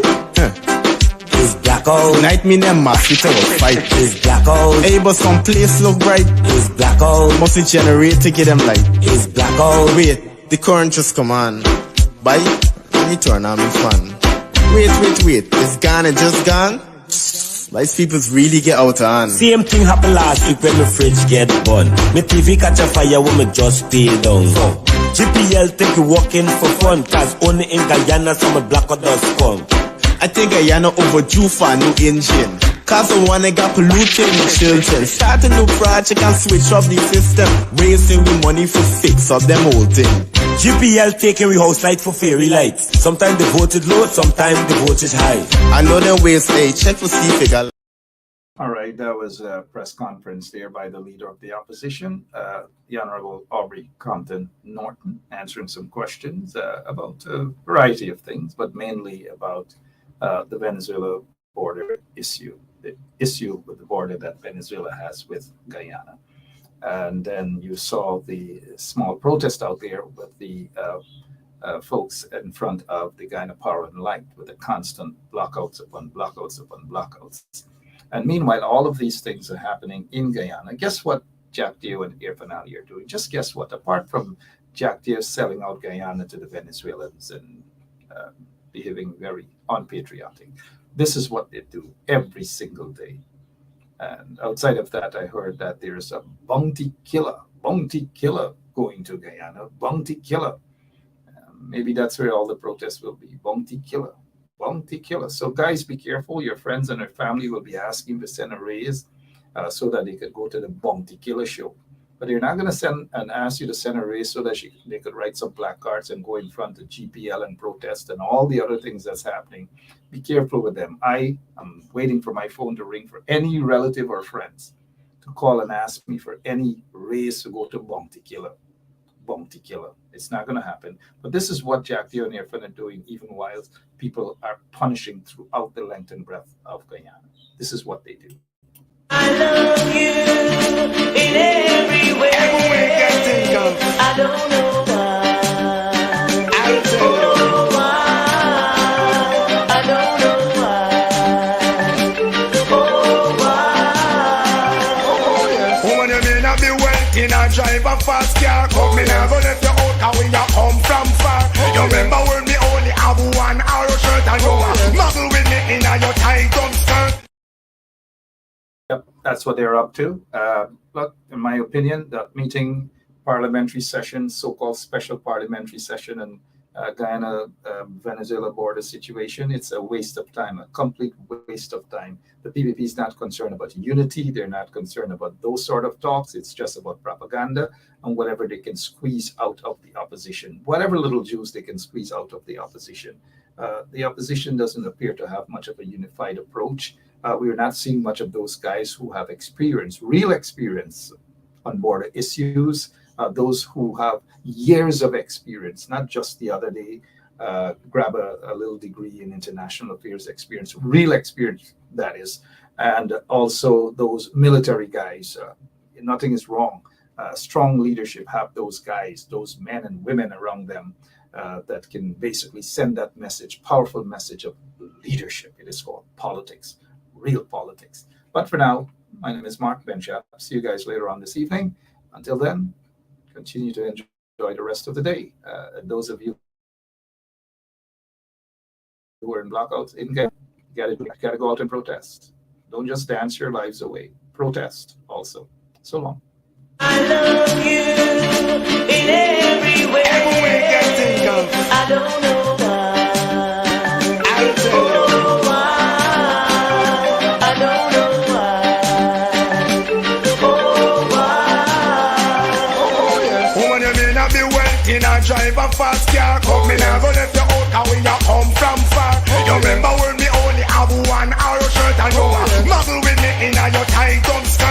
It's blackout. Tonight me them mosquito fight. It's blackout. Hey, but some place look bright. It's blackout. Must it generate to get them light. It's blackout. Wait, the current just come on. Bye. Let me turn on my fan. Wait, is gone and just gone? These people's really get out of hand. Same thing happened last week when my fridge get burned. My TV catch a fire when me just stay down. So, GPL think we walking for fun, cause only in Guyana some blackout does come. I think Guyana overdue for a new engine. Cause the one that got polluted with children. Start a new project and switch up the system. Raising the money for fix up them old thing. GPL taking we house light for fairy lights. Sometimes the voltage low, sometimes the voltage high. I know them waste a check for see figure. All right, that was a press conference there by the leader of the opposition, the Honorable Aubrey Compton Norton, answering some questions about a variety of things, but mainly about the Venezuela border issue, the issue with the border that Venezuela has with Guyana. And then you saw the small protest out there with the folks in front of the Guyana Power and Light with the constant blockouts upon blockouts upon blockouts. And meanwhile, all of these things are happening in Guyana. Guess what Jack Dio and Irfan Ali are doing? Just guess what? Apart from Jack Dio selling out Guyana to the Venezuelans and behaving very unpatriotic, this is what they do every single day. And outside of that, I heard that there's a bounty killer going to Guyana, bounty killer. Maybe that's where all the protests will be, bounty killer. So guys, be careful. Your friends and your family will be asking to send a raise so that they could go to the bounty killer show. But they're not going to send and ask you to send a raise so that they could write some placards and go in front of GPL and protest and all the other things that's happening. Be careful with them. I am waiting for my phone to ring for any relative or friends to call and ask me for any raise to go to bounty killer. It's not going to happen. But this is what Jack Dio and Irfan are doing, even while people are punishing throughout the length and breadth of Guyana. This is what they do. I love you in every way. I don't know why. I don't know why. I don't know why. Oh, why. Woman, you may not be wealthy, not drive a fast car. Come me now, go let you out, and when you come from far. You remember when me only have one arrow shirt and you muggle with me in your tight up skirt. Yep, that's what they're up to. Look, in my opinion, that meeting, parliamentary session, so-called special parliamentary session, and Guyana-Venezuela border situation, it's a waste of time, a complete waste of time. The PPP is not concerned about unity. They're not concerned about those sort of talks. It's just about propaganda and whatever they can squeeze out of the opposition, whatever little juice they can squeeze out of the opposition. The opposition doesn't appear to have much of a unified approach. We are not seeing much of those guys who have experience, real experience on border issues, those who have years of experience, not just the other day, grab a little degree in international affairs experience, real experience, that is. And also those military guys, nothing is wrong. Strong leadership, have those guys, those men and women around them that can basically send that message, powerful message of leadership. It is called politics. Real politics. But for now, my name is Mark Benchap. See you guys later on this evening. Until then, continue to enjoy the rest of the day. Those of you who are in blackouts, you gotta go out and protest. Don't just dance your lives away. Protest also. So long. I love you in every way. I don't know why. I don't know why. I don't know why. Oh, why. Woman, you may not be wealthy, not drive a fast car. Come me now, go let you out, and when you come from far. You remember when me only have one arrow shirt and you muggle with me in your tight up skirt.